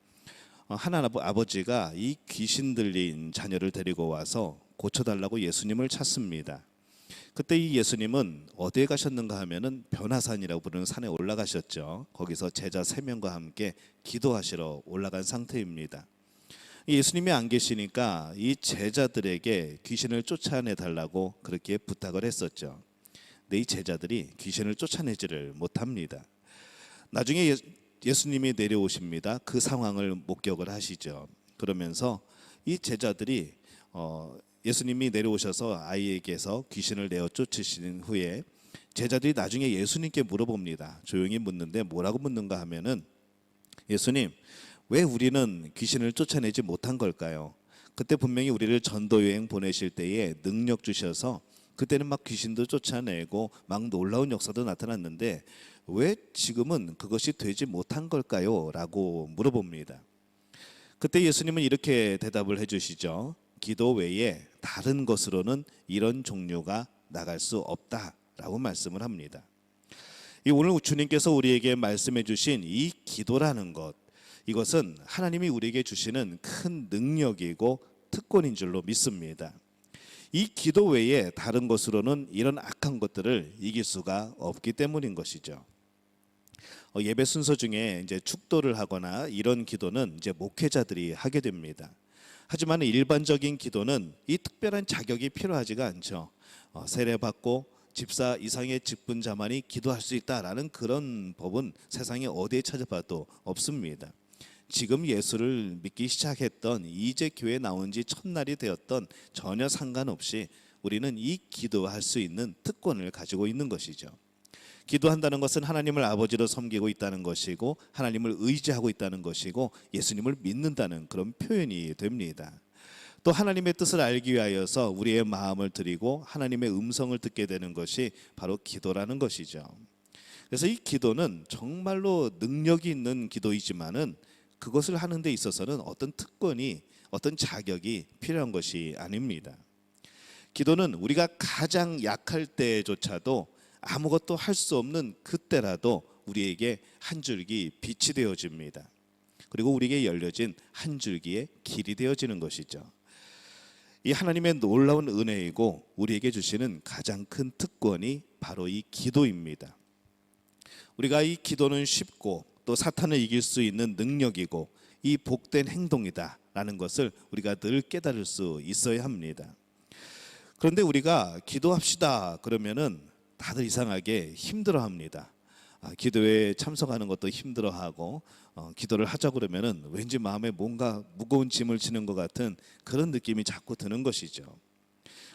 하나님 아버지가 이 귀신 들린 자녀를 데리고 와서 고쳐달라고 예수님을 찾습니다. 그때 이 예수님은 어디에 가셨는가 하면은 변화산이라고 부르는 산에 올라가셨죠. 거기서 제자 3명과 함께 기도하시러 올라간 상태입니다. 예수님이 안 계시니까 이 제자들에게 귀신을 쫓아내 달라고 그렇게 부탁을 했었죠. 근데 이 제자들이 귀신을 쫓아내지를 못합니다. 나중에 예수님이 내려오십니다. 그 상황을 목격을 하시죠. 그러면서 이 제자들이 예수님이 내려오셔서 아이에게서 귀신을 내어 쫓으신 후에 제자들이 나중에 예수님께 물어봅니다. 조용히 묻는데 뭐라고 묻는가 하면은 예수님, 왜 우리는 귀신을 쫓아내지 못한 걸까요? 그때 분명히 우리를 전도 여행 보내실 때에 능력 주셔서 그때는 막 귀신도 쫓아내고 막 놀라운 역사도 나타났는데 왜 지금은 그것이 되지 못한 걸까요? 라고 물어봅니다. 그때 예수님은 이렇게 대답을 해주시죠. 기도 외에 다른 것으로는 이런 종류가 나갈 수 없다라고 말씀을 합니다. 오늘 주님께서 우리에게 말씀해 주신 이 기도라는 것, 이것은 하나님이 우리에게 주시는 큰 능력이고 특권인 줄로 믿습니다. 이 기도 외에 다른 것으로는 이런 악한 것들을 이길 수가 없기 때문인 것이죠. 예배 순서 중에 이제 축도를 하거나 이런 기도는 이제 목회자들이 하게 됩니다. 하지만 일반적인 기도는 이 특별한 자격이 필요하지가 않죠. 세례받고 집사 이상의 직분자만이 기도할 수 있다라는 그런 법은 세상에 어디에 찾아봐도 없습니다. 지금 예수를 믿기 시작했던 이제 교회에 나온 지 첫날이 되었던 전혀 상관없이 우리는 이 기도할 수 있는 특권을 가지고 있는 것이죠. 기도한다는 것은 하나님을 아버지로 섬기고 있다는 것이고 하나님을 의지하고 있다는 것이고 예수님을 믿는다는 그런 표현이 됩니다. 또 하나님의 뜻을 알기 위하여서 우리의 마음을 드리고 하나님의 음성을 듣게 되는 것이 바로 기도라는 것이죠. 그래서 이 기도는 정말로 능력이 있는 기도이지만은 그것을 하는 데 있어서는 어떤 특권이 어떤 자격이 필요한 것이 아닙니다. 기도는 우리가 가장 약할 때조차도 아무것도 할 수 없는 그때라도 우리에게 한 줄기 빛이 되어집니다. 그리고 우리에게 열려진 한 줄기의 길이 되어지는 것이죠. 이 하나님의 놀라운 은혜이고 우리에게 주시는 가장 큰 특권이 바로 이 기도입니다. 우리가 이 기도는 쉽고 또 사탄을 이길 수 있는 능력이고 이 복된 행동이다라는 것을 우리가 늘 깨달을 수 있어야 합니다. 그런데 우리가 기도합시다 그러면은 다들 이상하게 힘들어합니다. 기도에 참석하는 것도 힘들어하고 기도를 하자 그러면은 왠지 마음에 뭔가 무거운 짐을 지는 것 같은 그런 느낌이 자꾸 드는 것이죠.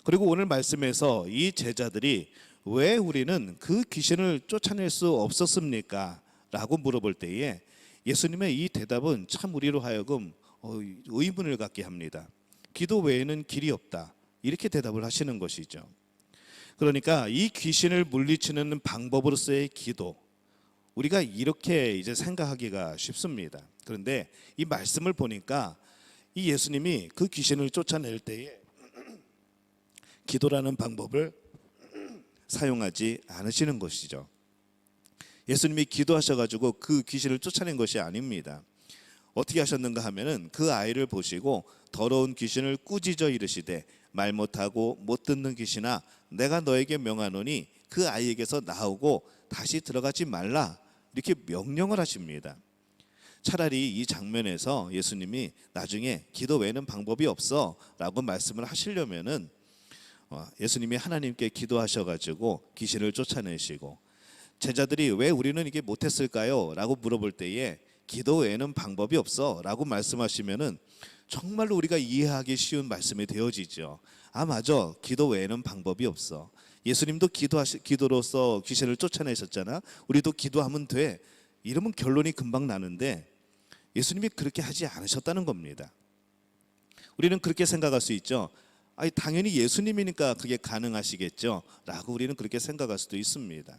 그리고 오늘 말씀에서 이 제자들이 왜 우리는 그 귀신을 쫓아낼 수 없었습니까? 라고 물어볼 때에 예수님의 이 대답은 참 우리로 하여금 의문을 갖게 합니다. 기도 외에는 길이 없다. 이렇게 대답을 하시는 것이죠. 그러니까 이 귀신을 물리치는 방법으로서의 기도, 우리가 이렇게 이제 생각하기가 쉽습니다. 그런데 이 말씀을 보니까 이 예수님이 그 귀신을 쫓아낼 때에 기도라는 방법을 사용하지 않으시는 것이죠. 예수님이 기도하셔가지고 그 귀신을 쫓아낸 것이 아닙니다. 어떻게 하셨는가 하면은 그 아이를 보시고 더러운 귀신을 꾸짖어 이르시되 말 못하고 못 듣는 귀신아 내가 너에게 명하노니 그 아이에게서 나오고 다시 들어가지 말라 이렇게 명령을 하십니다. 차라리 이 장면에서 예수님이 나중에 기도 외에는 방법이 없어 라고 말씀을 하시려면은 예수님이 하나님께 기도하셔가지고 귀신을 쫓아내시고 제자들이 왜 우리는 이게 못했을까요? 라고 물어볼 때에 기도 외에는 방법이 없어 라고 말씀하시면은 정말로 우리가 이해하기 쉬운 말씀이 되어지죠. 맞아. 기도 외에는 방법이 없어. 예수님도 기도로서 귀신을 쫓아내셨잖아. 우리도 기도하면 돼. 이러면 결론이 금방 나는데 예수님이 그렇게 하지 않으셨다는 겁니다. 우리는 그렇게 생각할 수 있죠. 당연히 예수님이니까 그게 가능하시겠죠. 라고 우리는 그렇게 생각할 수도 있습니다.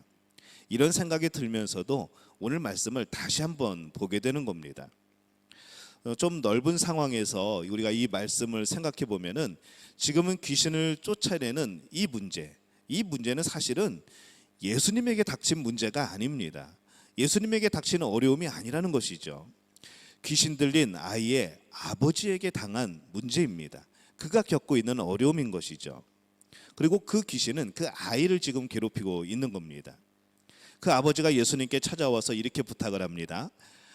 이런 생각이 들면서도 오늘 말씀을 다시 한번 보게 되는 겁니다. 좀 넓은 상황에서 우리가 이 말씀을 생각해 보면은 지금은 귀신을 쫓아내는 이 문제는 사실은 예수님에게 닥친 문제가 아닙니다. 예수님에게 닥치는 어려움이 아니라는 것이죠. 귀신 들린 아이의 아버지에게 당한 문제입니다. 그가 겪고 있는 어려움인 것이죠. 그리고 그 귀신은 그 아이를 지금 괴롭히고 있는 겁니다. 그 아버지가 예수님께 찾아와서 이렇게 부탁을 합니다.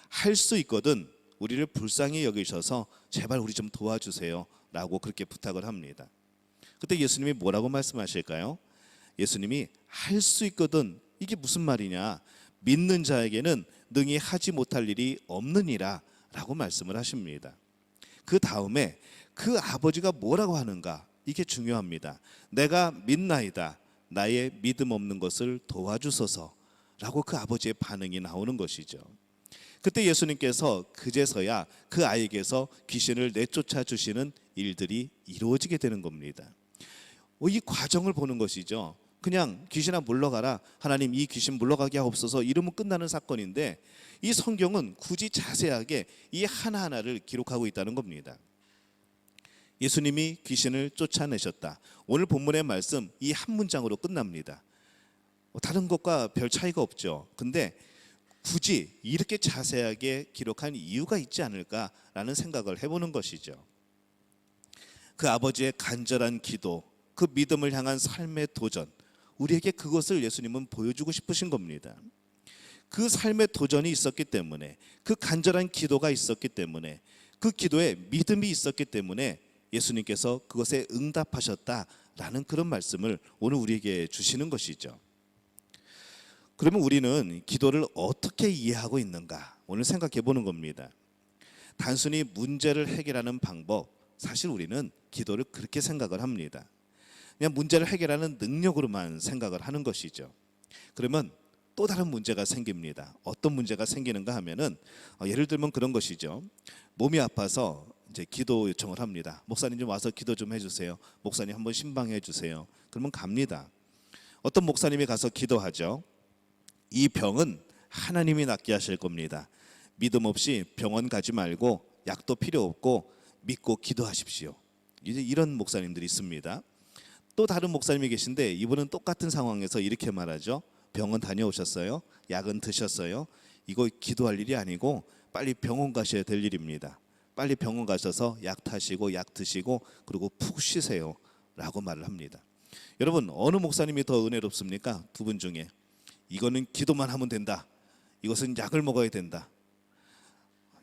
할 수 있거든 우리를 불쌍히 여기셔서 제발 우리 좀 도와주세요 라고 그렇게 부탁을 합니다. 그때 예수님이 뭐라고 말씀하실까요? 예수님이 할 수 있거든 이게 무슨 말이냐, 믿는 자에게는 능히 하지 못할 일이 없느니라 라고 말씀을 하십니다. 그 다음에 그 아버지가 뭐라고 하는가, 이게 중요합니다. 내가 믿나이다. 나의 믿음 없는 것을 도와주소서라고 그 아버지의 반응이 나오는 것이죠. 그때 예수님께서 그제서야 그 아이에게서 귀신을 내쫓아 주시는 일들이 이루어지게 되는 겁니다. 이 과정을 보는 것이죠. 그냥 귀신아 물러가라, 하나님 이 귀신 물러가게 하옵소서 이러면 끝나는 사건인데, 이 성경은 굳이 자세하게 이 하나하나를 기록하고 있다는 겁니다. 예수님이 귀신을 쫓아내셨다. 오늘 본문의 말씀 이 한 문장으로 끝납니다. 다른 것과 별 차이가 없죠. 근데 굳이 이렇게 자세하게 기록한 이유가 있지 않을까라는 생각을 해보는 것이죠. 그 아버지의 간절한 기도, 그 믿음을 향한 삶의 도전, 우리에게 그것을 예수님은 보여주고 싶으신 겁니다. 그 삶의 도전이 있었기 때문에, 그 간절한 기도가 있었기 때문에, 그 기도에 믿음이 있었기 때문에 예수님께서 그것에 응답하셨다라는 그런 말씀을 오늘 우리에게 주시는 것이죠. 그러면 우리는 기도를 어떻게 이해하고 있는가? 오늘 생각해 보는 겁니다. 단순히 문제를 해결하는 방법, 사실 우리는 기도를 그렇게 생각을 합니다. 그냥 문제를 해결하는 능력으로만 생각을 하는 것이죠. 그러면 또 다른 문제가 생깁니다. 어떤 문제가 생기는가 하면은 예를 들면 그런 것이죠. 몸이 아파서 이제 기도 요청을 합니다. 목사님 좀 와서 기도 좀 해주세요. 목사님 한번 신방해 주세요. 그러면 갑니다. 어떤 목사님이 가서 기도하죠. 이 병은 하나님이 낫게 하실 겁니다. 믿음 없이 병원 가지 말고 약도 필요 없고 믿고 기도하십시오. 이제 이런 목사님들이 있습니다. 또 다른 목사님이 계신데 이분은 똑같은 상황에서 이렇게 말하죠. 병원 다녀오셨어요? 약은 드셨어요? 이거 기도할 일이 아니고 빨리 병원 가셔야 될 일입니다. 빨리 병원 가셔서 약 타시고 약 드시고 그리고 푹 쉬세요 라고 말을 합니다. 여러분, 어느 목사님이 더 은혜롭습니까? 두 분 중에. 이거는 기도만 하면 된다, 이것은 약을 먹어야 된다.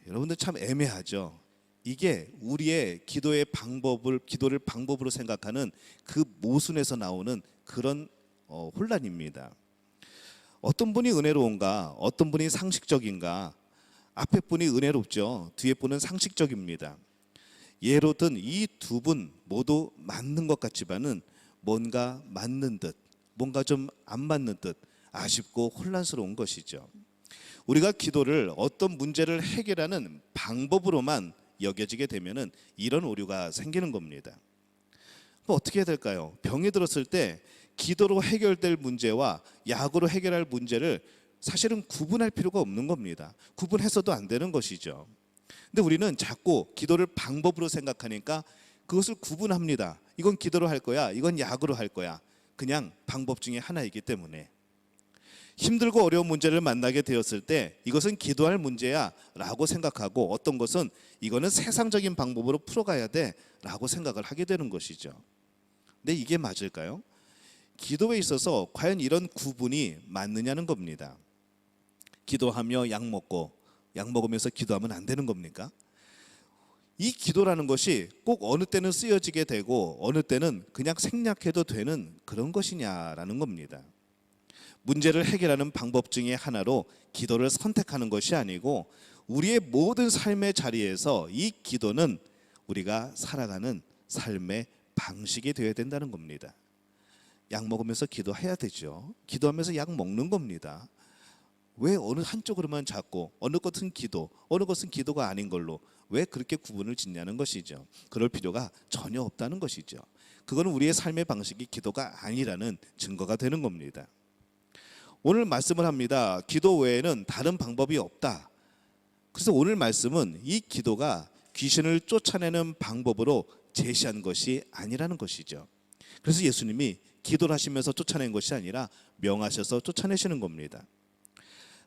여러분들 참 애매하죠. 이게 우리의 기도를 방법으로 생각하는 그 모순에서 나오는 그런 혼란입니다. 어떤 분이 은혜로운가, 어떤 분이 상식적인가. 앞에 분이 은혜롭죠. 뒤에 분은 상식적입니다. 예로 든 이 두 분 모두 맞는 것 같지만은 뭔가 맞는 듯, 뭔가 좀 안 맞는 듯 아쉽고 혼란스러운 것이죠. 우리가 기도를 어떤 문제를 해결하는 방법으로만 여겨지게 되면은 이런 오류가 생기는 겁니다. 그럼 어떻게 해야 될까요? 병이 들었을 때 기도로 해결될 문제와 약으로 해결할 문제를 사실은 구분할 필요가 없는 겁니다. 구분해서도 안 되는 것이죠. 근데 우리는 자꾸 기도를 방법으로 생각하니까 그것을 구분합니다. 이건 기도로 할 거야, 이건 약으로 할 거야. 그냥 방법 중에 하나이기 때문에. 힘들고 어려운 문제를 만나게 되었을 때 이것은 기도할 문제야 라고 생각하고, 어떤 것은 이거는 세상적인 방법으로 풀어가야 돼 라고 생각을 하게 되는 것이죠. 근데 이게 맞을까요? 기도에 있어서 과연 이런 구분이 맞느냐는 겁니다. 기도하며 약 먹으면서 기도하면 안 되는 겁니까? 이 기도라는 것이 꼭 어느 때는 쓰여지게 되고 어느 때는 그냥 생략해도 되는 그런 것이냐라는 겁니다. 문제를 해결하는 방법 중에 하나로 기도를 선택하는 것이 아니고, 우리의 모든 삶의 자리에서 이 기도는 우리가 살아가는 삶의 방식이 되어야 된다는 겁니다. 약 먹으면서 기도해야 되죠. 기도하면서 약 먹는 겁니다. 왜 어느 한쪽으로만 잡고 어느 것은 기도, 어느 것은 기도가 아닌 걸로 왜 그렇게 구분을 짓냐는 것이죠. 그럴 필요가 전혀 없다는 것이죠. 그거는 우리의 삶의 방식이 기도가 아니라는 증거가 되는 겁니다. 오늘 말씀을 합니다. 기도 외에는 다른 방법이 없다. 그래서 오늘 말씀은 이 기도가 귀신을 쫓아내는 방법으로 제시한 것이 아니라는 것이죠. 그래서 예수님이 기도를 하시면서 쫓아낸 것이 아니라 명하셔서 쫓아내시는 겁니다.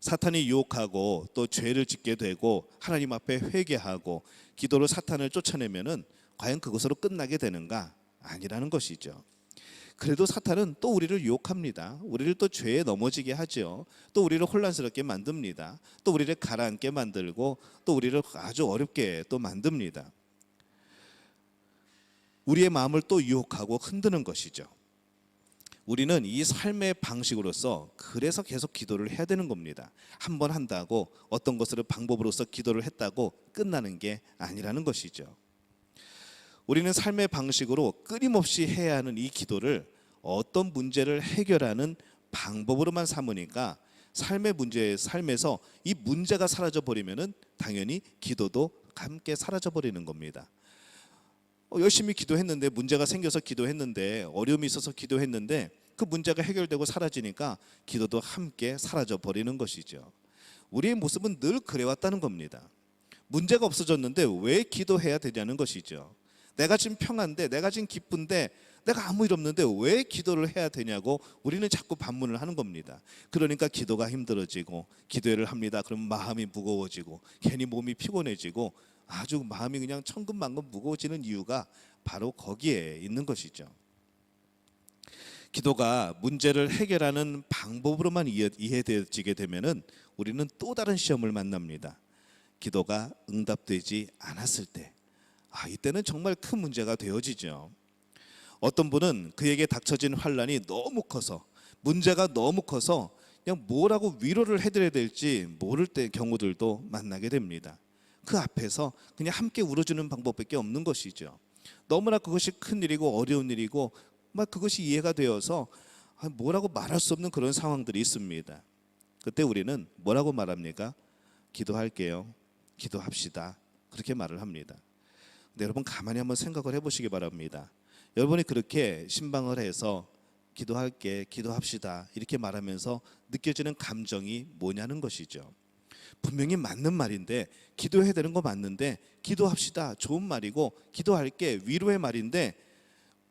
사탄이 유혹하고 또 죄를 짓게 되고 하나님 앞에 회개하고 기도로 사탄을 쫓아내면은 과연 그것으로 끝나게 되는가? 아니라는 것이죠. 그래도 사탄은 또 우리를 유혹합니다. 우리를 또 죄에 넘어지게 하죠. 또 우리를 혼란스럽게 만듭니다. 또 우리를 가라앉게 만들고 또 우리를 아주 어렵게 또 만듭니다. 우리의 마음을 또 유혹하고 흔드는 것이죠. 우리는 이 삶의 방식으로서 그래서 계속 기도를 해야 되는 겁니다. 한 번 한다고 어떤 것을 방법으로서 기도를 했다고 끝나는 게 아니라는 것이죠. 우리는 삶의 방식으로 끊임없이 해야 하는 이 기도를 어떤 문제를 해결하는 방법으로만 삼으니까 삶에서 이 문제가 사라져 버리면은 당연히 기도도 함께 사라져 버리는 겁니다. 열심히 기도했는데 문제가 생겨서 기도했는데 어려움이 있어서 기도했는데 그 문제가 해결되고 사라지니까 기도도 함께 사라져 버리는 것이죠. 우리의 모습은 늘 그래왔다는 겁니다. 문제가 없어졌는데 왜 기도해야 되냐는 것이죠. 내가 지금 평안데, 내가 지금 기쁜데, 내가 아무 일 없는데 왜 기도를 해야 되냐고 우리는 자꾸 반문을 하는 겁니다. 그러니까 기도가 힘들어지고, 기도를 합니다. 그럼 마음이 무거워지고 괜히 몸이 피곤해지고 아주 마음이 그냥 천근만근 무거워지는 이유가 바로 거기에 있는 것이죠. 기도가 문제를 해결하는 방법으로만 이해되어지게 되면은 우리는 또 다른 시험을 만납니다. 기도가 응답되지 않았을 때, 이때는 정말 큰 문제가 되어지죠. 어떤 분은 그에게 닥쳐진 환란이 너무 커서, 문제가 너무 커서 그냥 뭐라고 위로를 해드려야 될지 모를 때 경우들도 만나게 됩니다. 그 앞에서 그냥 함께 울어주는 방법밖에 없는 것이죠. 너무나 그것이 큰 일이고 어려운 일이고 막 그것이 이해가 되어서 뭐라고 말할 수 없는 그런 상황들이 있습니다. 그때 우리는 뭐라고 말합니까? 기도할게요. 기도합시다. 그렇게 말을 합니다. 근데 여러분 가만히 한번 생각을 해보시기 바랍니다. 여러분이 그렇게 신방을 해서 기도할게, 기도합시다 이렇게 말하면서 느껴지는 감정이 뭐냐는 것이죠. 분명히 맞는 말인데, 기도해야 되는 거 맞는데, 기도합시다 좋은 말이고 기도할게 위로의 말인데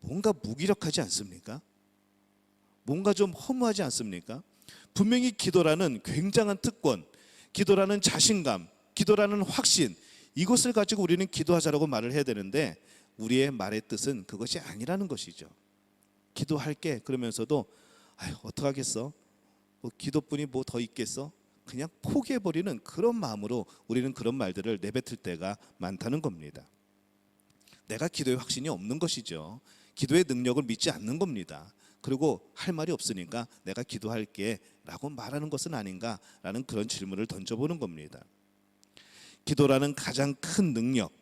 뭔가 무기력하지 않습니까? 뭔가 좀 허무하지 않습니까? 분명히 기도라는 굉장한 특권, 기도라는 자신감, 기도라는 확신, 이것을 가지고 우리는 기도하자라고 말을 해야 되는데 우리의 말의 뜻은 그것이 아니라는 것이죠. 기도할게 그러면서도 어떡하겠어? 기도뿐이 뭐 더 있겠어? 그냥 포기해버리는 그런 마음으로 우리는 그런 말들을 내뱉을 때가 많다는 겁니다. 내가 기도의 확신이 없는 것이죠. 기도의 능력을 믿지 않는 겁니다. 그리고 할 말이 없으니까 내가 기도할게 라고 말하는 것은 아닌가라는 그런 질문을 던져보는 겁니다. 기도라는 가장 큰 능력,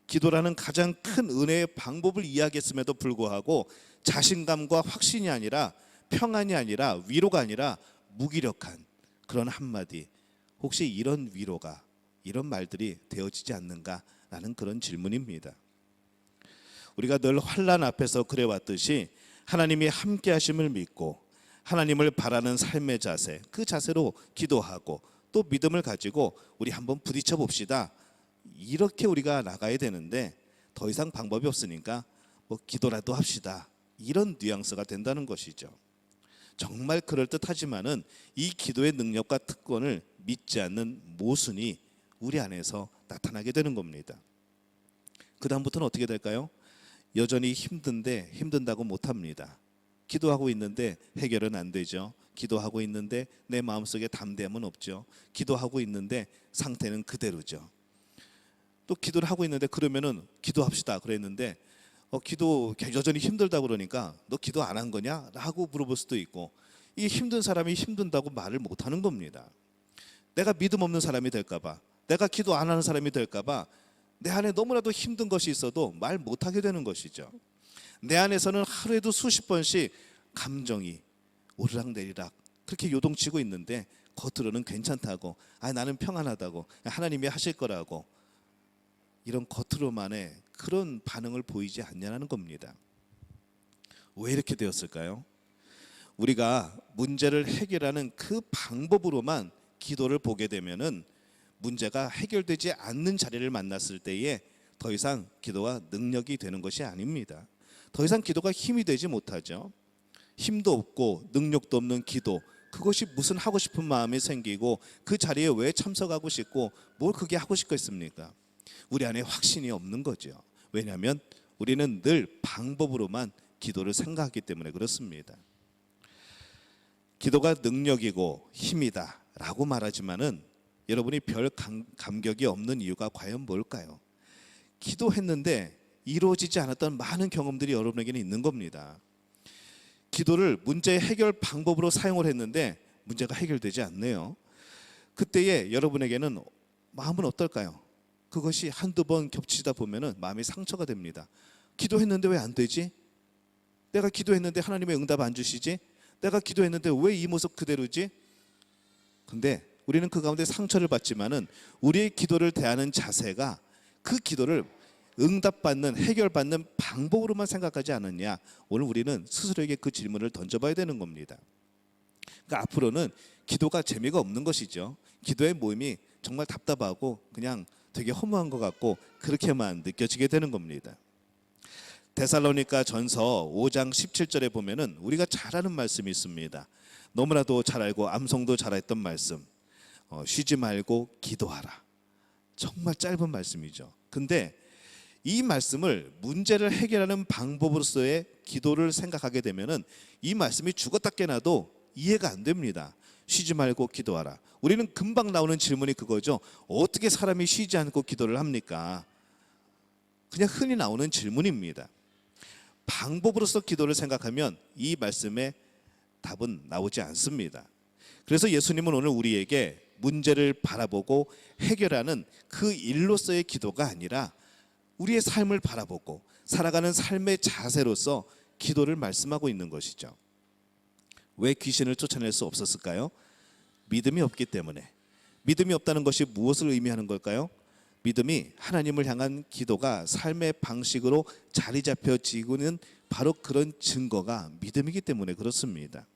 기도라는 가장 큰 은혜의 방법을 이야기했음에도 불구하고 자신감과 확신이 아니라, 평안이 아니라, 위로가 아니라 무기력한 그런 한마디, 혹시 이런 위로가, 이런 말들이 되어지지 않는가라는 그런 질문입니다. 우리가 늘 환난 앞에서 그래왔듯이 하나님이 함께 하심을 믿고 하나님을 바라는 삶의 자세, 그 자세로 기도하고 또 믿음을 가지고 우리 한번 부딪혀 봅시다. 이렇게 우리가 나가야 되는데 더 이상 방법이 없으니까 기도라도 합시다. 이런 뉘앙스가 된다는 것이죠. 정말 그럴듯하지만은 이 기도의 능력과 특권을 믿지 않는 모순이 우리 안에서 나타나게 되는 겁니다. 그 다음부터는 어떻게 될까요? 여전히 힘든데 힘든다고 못합니다. 기도하고 있는데 해결은 안 되죠. 기도하고 있는데 내 마음속에 담대함은 없죠. 기도하고 있는데 상태는 그대로죠. 또 기도를 하고 있는데 그러면은 기도합시다 그랬는데 기도 여전히 힘들다 그러니까 너 기도 안 한 거냐? 하고 물어볼 수도 있고, 이 힘든 사람이 힘든다고 말을 못 하는 겁니다. 내가 믿음 없는 사람이 될까 봐, 내가 기도 안 하는 사람이 될까 봐 내 안에 너무나도 힘든 것이 있어도 말 못하게 되는 것이죠. 내 안에서는 하루에도 수십 번씩 감정이 오르락내리락 그렇게 요동치고 있는데 겉으로는 괜찮다고, 나는 평안하다고, 하나님이 하실 거라고, 이런 겉으로만의 그런 반응을 보이지 않냐는 겁니다. 왜 이렇게 되었을까요? 우리가 문제를 해결하는 그 방법으로만 기도를 보게 되면은 문제가 해결되지 않는 자리를 만났을 때에 더 이상 기도가 능력이 되는 것이 아닙니다. 더 이상 기도가 힘이 되지 못하죠. 힘도 없고 능력도 없는 기도, 그것이 무슨 하고 싶은 마음이 생기고 그 자리에 왜 참석하고 싶고 뭘 그게 하고 싶겠습니까? 우리 안에 확신이 없는 거죠. 왜냐하면 우리는 늘 방법으로만 기도를 생각하기 때문에 그렇습니다. 기도가 능력이고 힘이다 라고 말하지만은 여러분이 별 감격이 없는 이유가 과연 뭘까요? 기도했는데 이루어지지 않았던 많은 경험들이 여러분에게는 있는 겁니다. 기도를 문제의 해결 방법으로 사용을 했는데 문제가 해결되지 않네요. 그때에 여러분에게는 마음은 어떨까요? 그것이 한두 번 겹치다 보면은 마음이 상처가 됩니다. 기도했는데 왜 안 되지? 내가 기도했는데 하나님의 응답 안 주시지? 내가 기도했는데 왜 이 모습 그대로지? 근데 우리는 그 가운데 상처를 받지만은 우리의 기도를 대하는 자세가 그 기도를 응답받는, 해결받는 방법으로만 생각하지 않았냐? 오늘 우리는 스스로에게 그 질문을 던져봐야 되는 겁니다. 그러니까 앞으로는 기도가 재미가 없는 것이죠. 기도의 모임이 정말 답답하고 그냥 되게 허무한 것 같고 그렇게만 느껴지게 되는 겁니다. 데살로니가 전서 5장 17절에 보면은 우리가 잘 아는 말씀이 있습니다. 너무나도 잘 알고 암송도 잘했던 말씀. 쉬지 말고 기도하라. 정말 짧은 말씀이죠. 근데 이 말씀을 문제를 해결하는 방법으로서의 기도를 생각하게 되면은 이 말씀이 죽었다 깨나도 이해가 안 됩니다. 쉬지 말고 기도하라. 우리는 금방 나오는 질문이 그거죠. 어떻게 사람이 쉬지 않고 기도를 합니까? 그냥 흔히 나오는 질문입니다. 방법으로서 기도를 생각하면 이 말씀에 답은 나오지 않습니다. 그래서 예수님은 오늘 우리에게 문제를 바라보고 해결하는 그 일로서의 기도가 아니라 우리의 삶을 바라보고 살아가는 삶의 자세로서 기도를 말씀하고 있는 것이죠. 왜 귀신을 쫓아낼 수 없었을까요? 믿음이 없기 때문에. 믿음이 없다는 것이 무엇을 의미하는 걸까요? 믿음이 하나님을 향한 기도가 삶의 방식으로 자리 잡혀지고는 바로 그런 증거가 믿음이기 때문에 그렇습니다.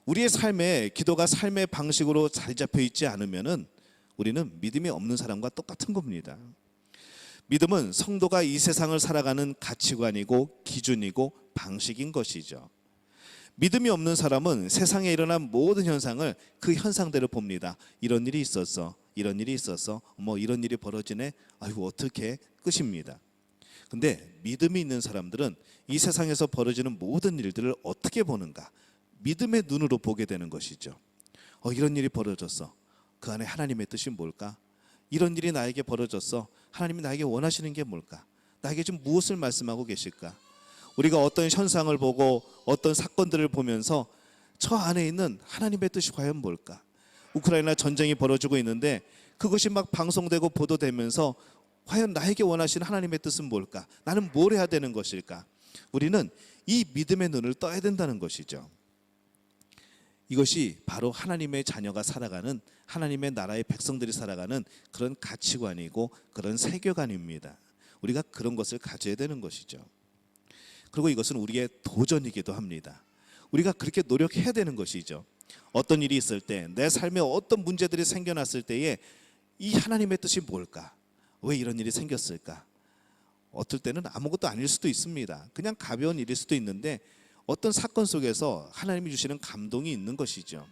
우리의 삶에 기도가 삶의 방식으로 자리 잡혀 있지 않으면은 우리는 믿음이 없는 사람과 똑같은 겁니다. 믿음은 성도가 이 세상을 살아가는 가치관이고 기준이고 방식인 것이죠. 믿음이 없는 사람은 세상에 일어난 모든 현상을 그 현상대로 봅니다. 이런 일이 있었어. 이런 일이 있었어. 이런 일이 벌어지네. 아이고 어떻게 끝입니다. 근데 믿음이 있는 사람들은 이 세상에서 벌어지는 모든 일들을 어떻게 보는가? 믿음의 눈으로 보게 되는 것이죠. 이런 일이 벌어졌어. 그 안에 하나님의 뜻이 뭘까? 이런 일이 나에게 벌어졌어. 하나님이 나에게 원하시는 게 뭘까? 나에게 지금 무엇을 말씀하고 계실까? 우리가 어떤 현상을 보고 어떤 사건들을 보면서 저 안에 있는 하나님의 뜻이 과연 뭘까? 우크라이나 전쟁이 벌어지고 있는데 그것이 막 방송되고 보도되면서 과연 나에게 원하시는 하나님의 뜻은 뭘까? 나는 뭘 해야 되는 것일까? 우리는 이 믿음의 눈을 떠야 된다는 것이죠. 이것이 바로 하나님의 자녀가 살아가는, 하나님의 나라의 백성들이 살아가는 그런 가치관이고 그런 세계관입니다. 우리가 그런 것을 가져야 되는 것이죠. 그리고 이것은 우리의 도전이기도 합니다. 우리가 그렇게 노력해야 되는 것이죠. 어떤 일이 있을 때, 내 삶에 어떤 문제들이 생겨났을 때에 이 하나님의 뜻이 뭘까? 왜 이런 일이 생겼을까? 어떨 때는 아무것도 아닐 수도 있습니다. 그냥 가벼운 일일 수도 있는데 어떤 사건 속에서 하나님이 주시는 감동이 있는 것이죠.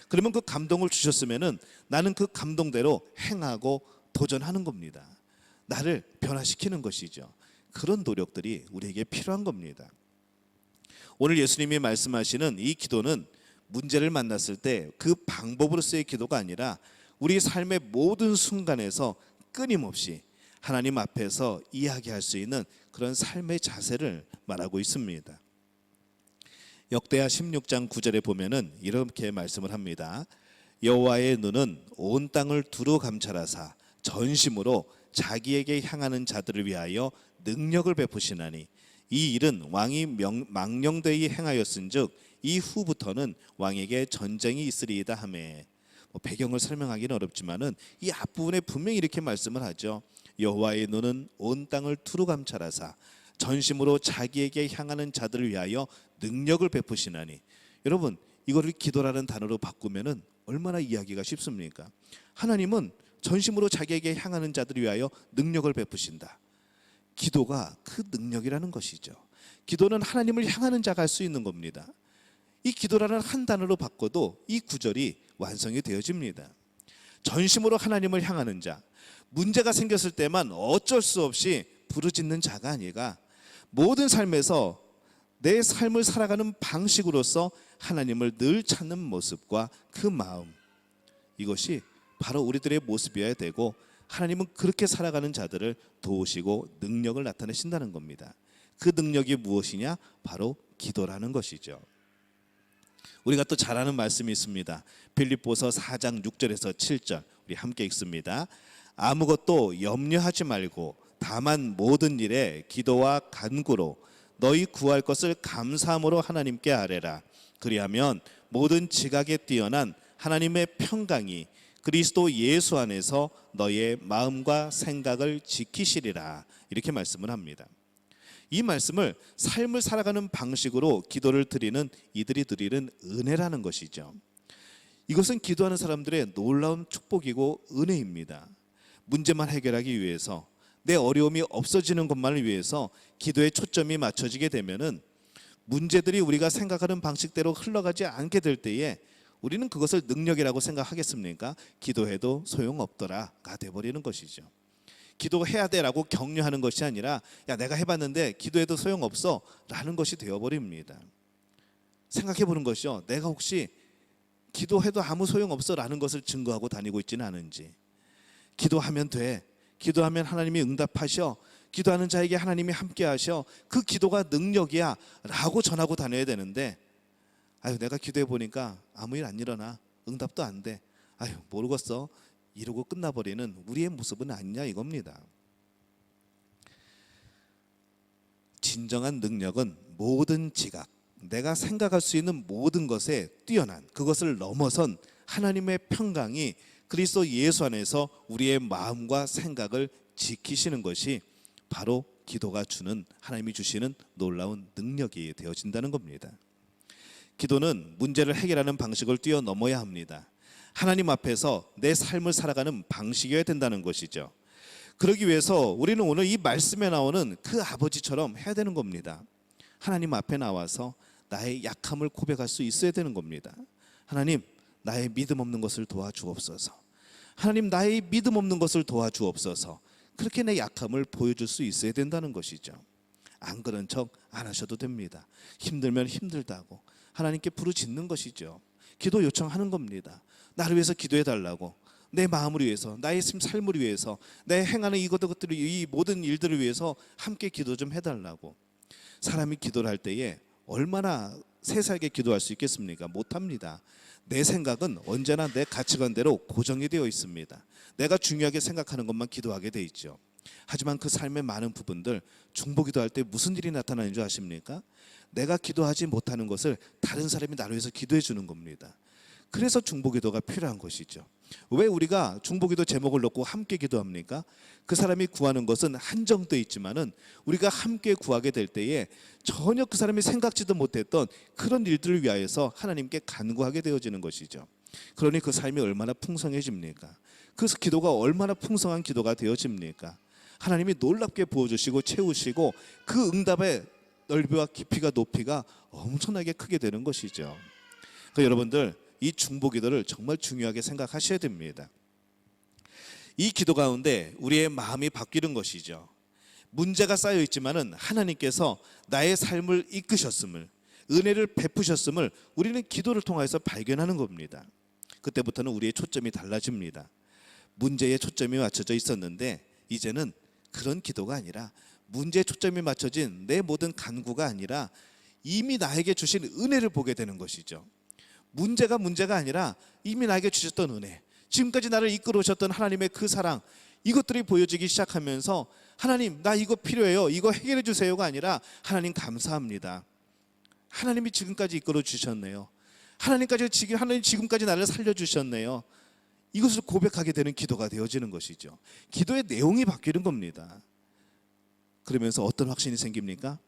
그러면 그 감동을 주셨으면은 나는 그 감동대로 행하고 도전하는 겁니다. 나를 변화시키는 것이죠. 그런 노력들이 우리에게 필요한 겁니다. 오늘 예수님이 말씀하시는 이 기도는 문제를 만났을 때 그 방법으로서의 기도가 아니라 우리 삶의 모든 순간에서 끊임없이 하나님 앞에서 이야기할 수 있는 그런 삶의 자세를 말하고 있습니다. 역대하 16장 9절에 보면은 이렇게 말씀을 합니다. 여호와의 눈은 온 땅을 두루 감찰하사 전심으로 자기에게 향하는 자들을 위하여 능력을 베푸시나니 이 일은 왕이 망령되이 행하였은즉 이후부터는 왕에게 전쟁이 있으리이다 하매. 배경을 설명하기는 어렵지만은 이 앞부분에 분명히 이렇게 말씀을 하죠. 여호와의 눈은 온 땅을 두루 감찰하사 전심으로 자기에게 향하는 자들을 위하여 능력을 베푸시나니. 여러분, 이거를 기도라는 단어로 바꾸면은 얼마나 이해하기가 쉽습니까? 하나님은 전심으로 자기에게 향하는 자들을 위하여 능력을 베푸신다. 기도가 그 능력이라는 것이죠. 기도는 하나님을 향하는 자가 할 수 있는 겁니다. 이 기도라는 한 단어로 바꿔도 이 구절이 완성이 되어집니다. 전심으로 하나님을 향하는 자, 문제가 생겼을 때만 어쩔 수 없이 부르짖는 자가 아니라 모든 삶에서 내 삶을 살아가는 방식으로서 하나님을 늘 찾는 모습과 그 마음, 이것이 바로 우리들의 모습이어야 되고 하나님은 그렇게 살아가는 자들을 도우시고 능력을 나타내신다는 겁니다. 그 능력이 무엇이냐? 바로 기도라는 것이죠. 우리가 또 잘 아는 말씀이 있습니다. 빌립보서 4장 6절에서 7절 우리 함께 읽습니다. 아무것도 염려하지 말고 다만 모든 일에 기도와 간구로 너희 구할 것을 감사함으로 하나님께 아뢰라. 그리하면 모든 지각에 뛰어난 하나님의 평강이 그리스도 예수 안에서 너의 마음과 생각을 지키시리라. 이렇게 말씀을 합니다. 이 말씀을 삶을 살아가는 방식으로 기도를 드리는 이들이 드리는 은혜라는 것이죠. 이것은 기도하는 사람들의 놀라운 축복이고 은혜입니다. 문제만 해결하기 위해서, 내 어려움이 없어지는 것만을 위해서 기도에 초점이 맞춰지게 되면은 문제들이 우리가 생각하는 방식대로 흘러가지 않게 될 때에 우리는 그것을 능력이라고 생각하겠습니까? 기도해도 소용없더라가 돼버리는 것이죠. 기도해야 돼라고 격려하는 것이 아니라 야 내가 해봤는데 기도해도 소용없어 라는 것이 되어버립니다. 생각해 보는 것이죠. 내가 혹시 기도해도 아무 소용없어 라는 것을 증거하고 다니고 있지는 않은지, 기도하면 돼, 기도하면 하나님이 응답하셔, 기도하는 자에게 하나님이 함께 하셔, 그 기도가 능력이야 라고 전하고 다녀야 되는데, 아유 내가 기도해 보니까 아무 일 안 일어나, 응답도 안 돼, 아유 모르겠어 이러고 끝나버리는 우리의 모습은 아니냐 이겁니다. 진정한 능력은 모든 지각, 내가 생각할 수 있는 모든 것에 뛰어난, 그것을 넘어선 하나님의 평강이 그리스도 예수 안에서 우리의 마음과 생각을 지키시는 것이 바로 기도가 주는, 하나님이 주시는 놀라운 능력이 되어진다는 겁니다. 기도는 문제를 해결하는 방식을 뛰어넘어야 합니다. 하나님 앞에서 내 삶을 살아가는 방식이어야 된다는 것이죠. 그러기 위해서 우리는 오늘 이 말씀에 나오는 그 아버지처럼 해야 되는 겁니다. 하나님 앞에 나와서 나의 약함을 고백할 수 있어야 되는 겁니다. 하나님, 나의 믿음 없는 것을 도와주옵소서. 하나님, 나의 믿음 없는 것을 도와주옵소서. 그렇게 내 약함을 보여줄 수 있어야 된다는 것이죠. 안 그런 척 안 하셔도 됩니다. 힘들면 힘들다고 하나님께 부르짖는 것이죠. 기도 요청하는 겁니다. 나를 위해서 기도해 달라고, 내 마음을 위해서, 나의 삶을 위해서, 내 행하는 이것들을, 이 모든 일들을 위해서 함께 기도 좀 해달라고. 사람이 기도를 할 때에 얼마나 세세하게 기도할 수 있겠습니까? 못합니다. 내 생각은 언제나 내 가치관대로 고정이 되어 있습니다. 내가 중요하게 생각하는 것만 기도하게 돼 있죠. 하지만 그 삶의 많은 부분들, 중보기도 할 때 무슨 일이 나타나는 줄 아십니까? 내가 기도하지 못하는 것을 다른 사람이 나를 위해서 기도해 주는 겁니다. 그래서 중보기도가 필요한 것이죠. 왜 우리가 중보기도 제목을 놓고 함께 기도합니까? 그 사람이 구하는 것은 한정되어 있지만은 우리가 함께 구하게 될 때에 전혀 그 사람이 생각지도 못했던 그런 일들을 위하여서 하나님께 간구하게 되어지는 것이죠. 그러니 그 삶이 얼마나 풍성해집니까? 그 기도가 얼마나 풍성한 기도가 되어집니까? 하나님이 놀랍게 부어주시고 채우시고 그 응답의 넓이와 깊이가 높이가 엄청나게 크게 되는 것이죠. 그러니까 여러분들 이 중보기도를 정말 중요하게 생각하셔야 됩니다. 이 기도 가운데 우리의 마음이 바뀌는 것이죠. 문제가 쌓여 있지만은 하나님께서 나의 삶을 이끄셨음을, 은혜를 베푸셨음을 우리는 기도를 통해서 발견하는 겁니다. 그때부터는 우리의 초점이 달라집니다. 문제에 초점이 맞춰져 있었는데 이제는 그런 기도가 아니라, 문제에 초점이 맞춰진 내 모든 간구가 아니라 이미 나에게 주신 은혜를 보게 되는 것이죠. 문제가 아니라 이미 나에게 주셨던 은혜, 지금까지 나를 이끌어 오셨던 하나님의 그 사랑, 이것들이 보여지기 시작하면서 하나님 나 이거 필요해요, 이거 해결해 주세요가 아니라 하나님 감사합니다. 하나님이 지금까지 이끌어 주셨네요. 하나님 지금까지 나를 살려주셨네요. 이것을 고백하게 되는 기도가 되어지는 것이죠. 기도의 내용이 바뀌는 겁니다. 그러면서 어떤 확신이 생깁니까?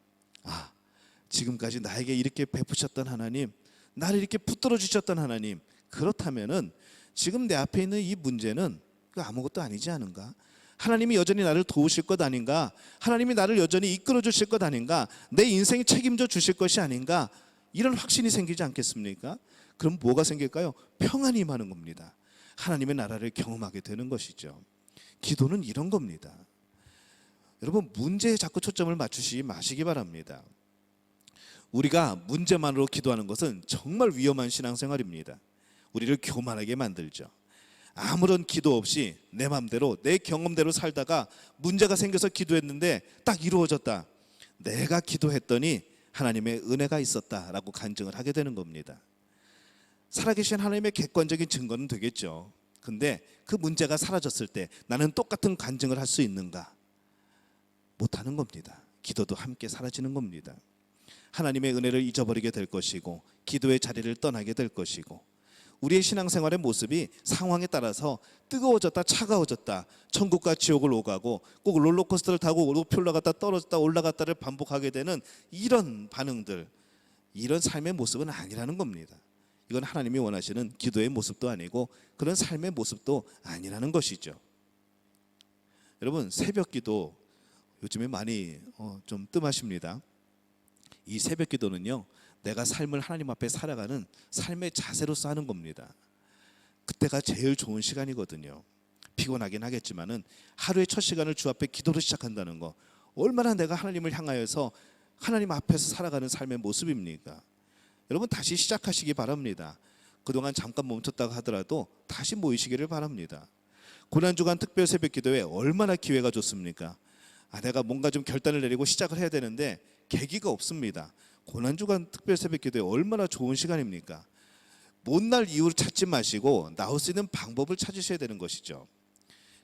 아, 지금까지 나에게 이렇게 베푸셨던 하나님, 나를 이렇게 붙들어 주셨던 하나님, 그렇다면은 지금 내 앞에 있는 이 문제는 아무것도 아니지 않은가? 하나님이 여전히 나를 도우실 것 아닌가? 하나님이 나를 여전히 이끌어 주실 것 아닌가? 내 인생 책임져 주실 것이 아닌가? 이런 확신이 생기지 않겠습니까? 그럼 뭐가 생길까요? 평안이 임하는 겁니다. 하나님의 나라를 경험하게 되는 것이죠. 기도는 이런 겁니다. 여러분, 문제에 자꾸 초점을 맞추시지 마시기 바랍니다. 우리가 문제만으로 기도하는 것은 정말 위험한 신앙생활입니다. 우리를 교만하게 만들죠. 아무런 기도 없이 내 마음대로 내 경험대로 살다가 문제가 생겨서 기도했는데 딱 이루어졌다, 내가 기도했더니 하나님의 은혜가 있었다라고 간증을 하게 되는 겁니다. 살아계신 하나님의 객관적인 증거는 되겠죠. 근데 그 문제가 사라졌을 때 나는 똑같은 간증을 할 수 있는가? 못하는 겁니다. 기도도 함께 사라지는 겁니다. 하나님의 은혜를 잊어버리게 될 것이고 기도의 자리를 떠나게 될 것이고 우리의 신앙생활의 모습이 상황에 따라서 뜨거워졌다 차가워졌다 천국과 지옥을 오가고 꼭 롤러코스터를 타고 높이 올라갔다 떨어졌다 올라갔다를 반복하게 되는 이런 반응들, 이런 삶의 모습은 아니라는 겁니다. 이건 하나님이 원하시는 기도의 모습도 아니고 그런 삶의 모습도 아니라는 것이죠. 여러분, 새벽 기도 요즘에 많이 좀 뜸하십니다. 이 새벽 기도는요, 내가 삶을 하나님 앞에 살아가는 삶의 자세로서 하는 겁니다. 그때가 제일 좋은 시간이거든요. 피곤하긴 하겠지만은 하루의 첫 시간을 주 앞에 기도로 시작한다는 거, 얼마나 내가 하나님을 향하여서 하나님 앞에서 살아가는 삶의 모습입니까? 여러분, 다시 시작하시기 바랍니다. 그동안 잠깐 멈췄다가 하더라도 다시 모이시기를 바랍니다. 고난주간 특별 새벽 기도에 얼마나 기회가 좋습니까? 내가 뭔가 좀 결단을 내리고 시작을 해야 되는데 계기가 없습니다. 고난주간 특별 새벽 기도에 얼마나 좋은 시간입니까? 못날 이유를 찾지 마시고 나올 수 있는 방법을 찾으셔야 되는 것이죠.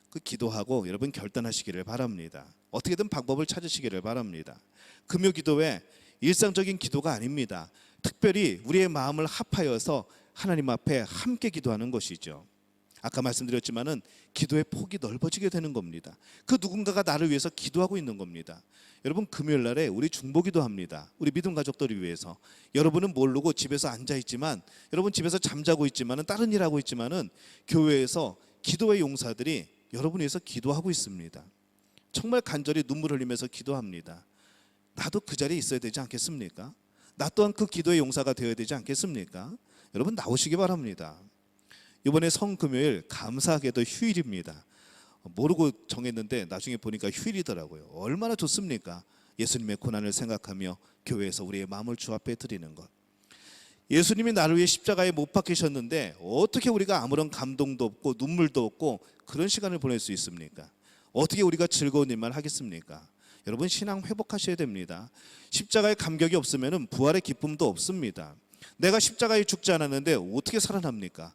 그 기도하고 여러분 결단하시기를 바랍니다. 어떻게든 방법을 찾으시기를 바랍니다. 금요 기도회 일상적인 기도가 아닙니다. 특별히 우리의 마음을 합하여서 하나님 앞에 함께 기도하는 것이죠. 아까 말씀드렸지만은 기도의 폭이 넓어지게 되는 겁니다. 그 누군가가 나를 위해서 기도하고 있는 겁니다. 여러분, 금요일 날에 우리 중보기도 합니다. 우리 믿음 가족들을 위해서. 여러분은 모르고 집에서 앉아 있지만, 여러분 집에서 잠자고 있지만은 다른 일 하고 있지만은 교회에서 기도의 용사들이 여러분 위해서 기도하고 있습니다. 정말 간절히 눈물 흘리면서 기도합니다. 나도 그 자리에 있어야 되지 않겠습니까? 나 또한 그 기도의 용사가 되어야 되지 않겠습니까? 여러분, 나오시기 바랍니다. 이번에 성금요일 감사하게도 휴일입니다. 모르고 정했는데 나중에 보니까 휴일이더라고요. 얼마나 좋습니까? 예수님의 고난을 생각하며 교회에서 우리의 마음을 주 앞에 드리는 것. 예수님이 나를 위해 십자가에 못 박히셨는데 어떻게 우리가 아무런 감동도 없고 눈물도 없고 그런 시간을 보낼 수 있습니까? 어떻게 우리가 즐거운 일만 하겠습니까? 여러분, 신앙 회복하셔야 됩니다. 십자가의 감격이 없으면 부활의 기쁨도 없습니다. 내가 십자가에 죽지 않았는데 어떻게 살아납니까?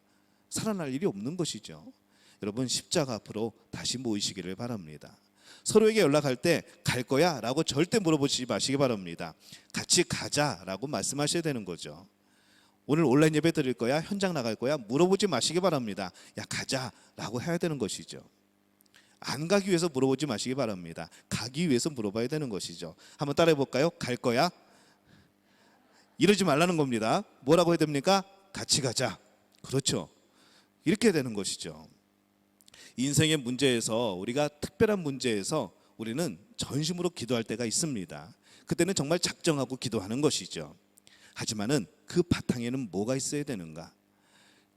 살아날 일이 없는 것이죠. 여러분, 십자가 앞으로 다시 모이시기를 바랍니다. 서로에게 연락할 때 갈 거야? 라고 절대 물어보지 마시기 바랍니다. 같이 가자라고 말씀하셔야 되는 거죠. 오늘 온라인 예배 드릴 거야? 현장 나갈 거야? 물어보지 마시기 바랍니다. 야, 가자라고 해야 되는 것이죠. 안 가기 위해서 물어보지 마시기 바랍니다. 가기 위해서 물어봐야 되는 것이죠. 한번 따라해 볼까요? 갈 거야? 이러지 말라는 겁니다. 뭐라고 해야 됩니까? 같이 가자. 그렇죠. 이렇게 되는 것이죠. 인생의 문제에서, 우리가 특별한 문제에서 우리는 전심으로 기도할 때가 있습니다. 그때는 정말 작정하고 기도하는 것이죠. 하지만은 그 바탕에는 뭐가 있어야 되는가?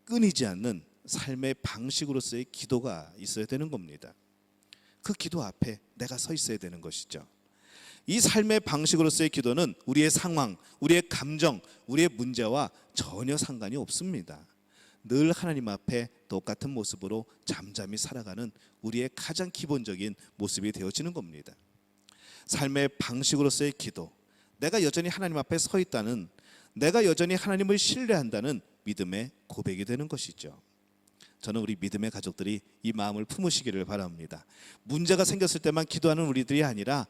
끊이지 않는 삶의 방식으로서의 기도가 있어야 되는 겁니다. 그 기도 앞에 내가 서 있어야 되는 것이죠. 이 삶의 방식으로서의 기도는 우리의 상황, 우리의 감정, 우리의 문제와 전혀 상관이 없습니다. 늘 하나님 앞에 똑같은 모습으로 잠잠히 살아가는 우리의 가장 기본적인 모습이 되어지는 겁니다. 삶의 방식으로서의 기도, 내가 여전히 하나님 앞에 서 있다는, 내가 여전히 하나님을 신뢰한다는 믿음의 고백이 되는 것이죠. 저는 우리 믿음의 가족들이 이 마음을 품으시기를 바랍니다. 문제가 생겼을 때만 기도하는 우리들이 아니라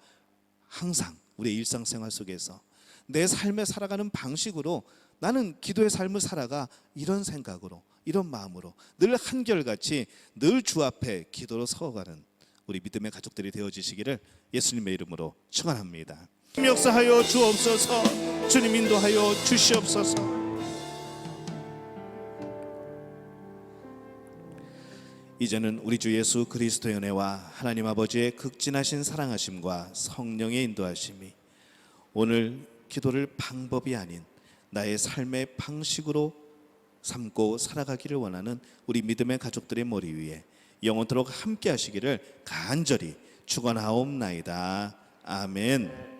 항상 우리의 일상생활 속에서 내 삶에 살아가는 방식으로 나는 기도의 삶을 살아가, 이런 생각으로, 이런 마음으로 늘 한결같이 늘 주 앞에 기도로 서가는 우리 믿음의 가족들이 되어지시기를 예수님의 이름으로 축원합니다. 역사하여 주옵소서. 주님 인도하여 주시옵소서. 이제는 우리 주 예수 그리스도의 은혜와 하나님 아버지의 극진하신 사랑하심과 성령의 인도하심이 오늘 기도를 방법이 아닌 나의 삶의 방식으로 삼고 살아가기를 원하는 우리 믿음의 가족들의 머리 위에 영원토록 함께 하시기를 간절히 축원하옵나이다. 아멘.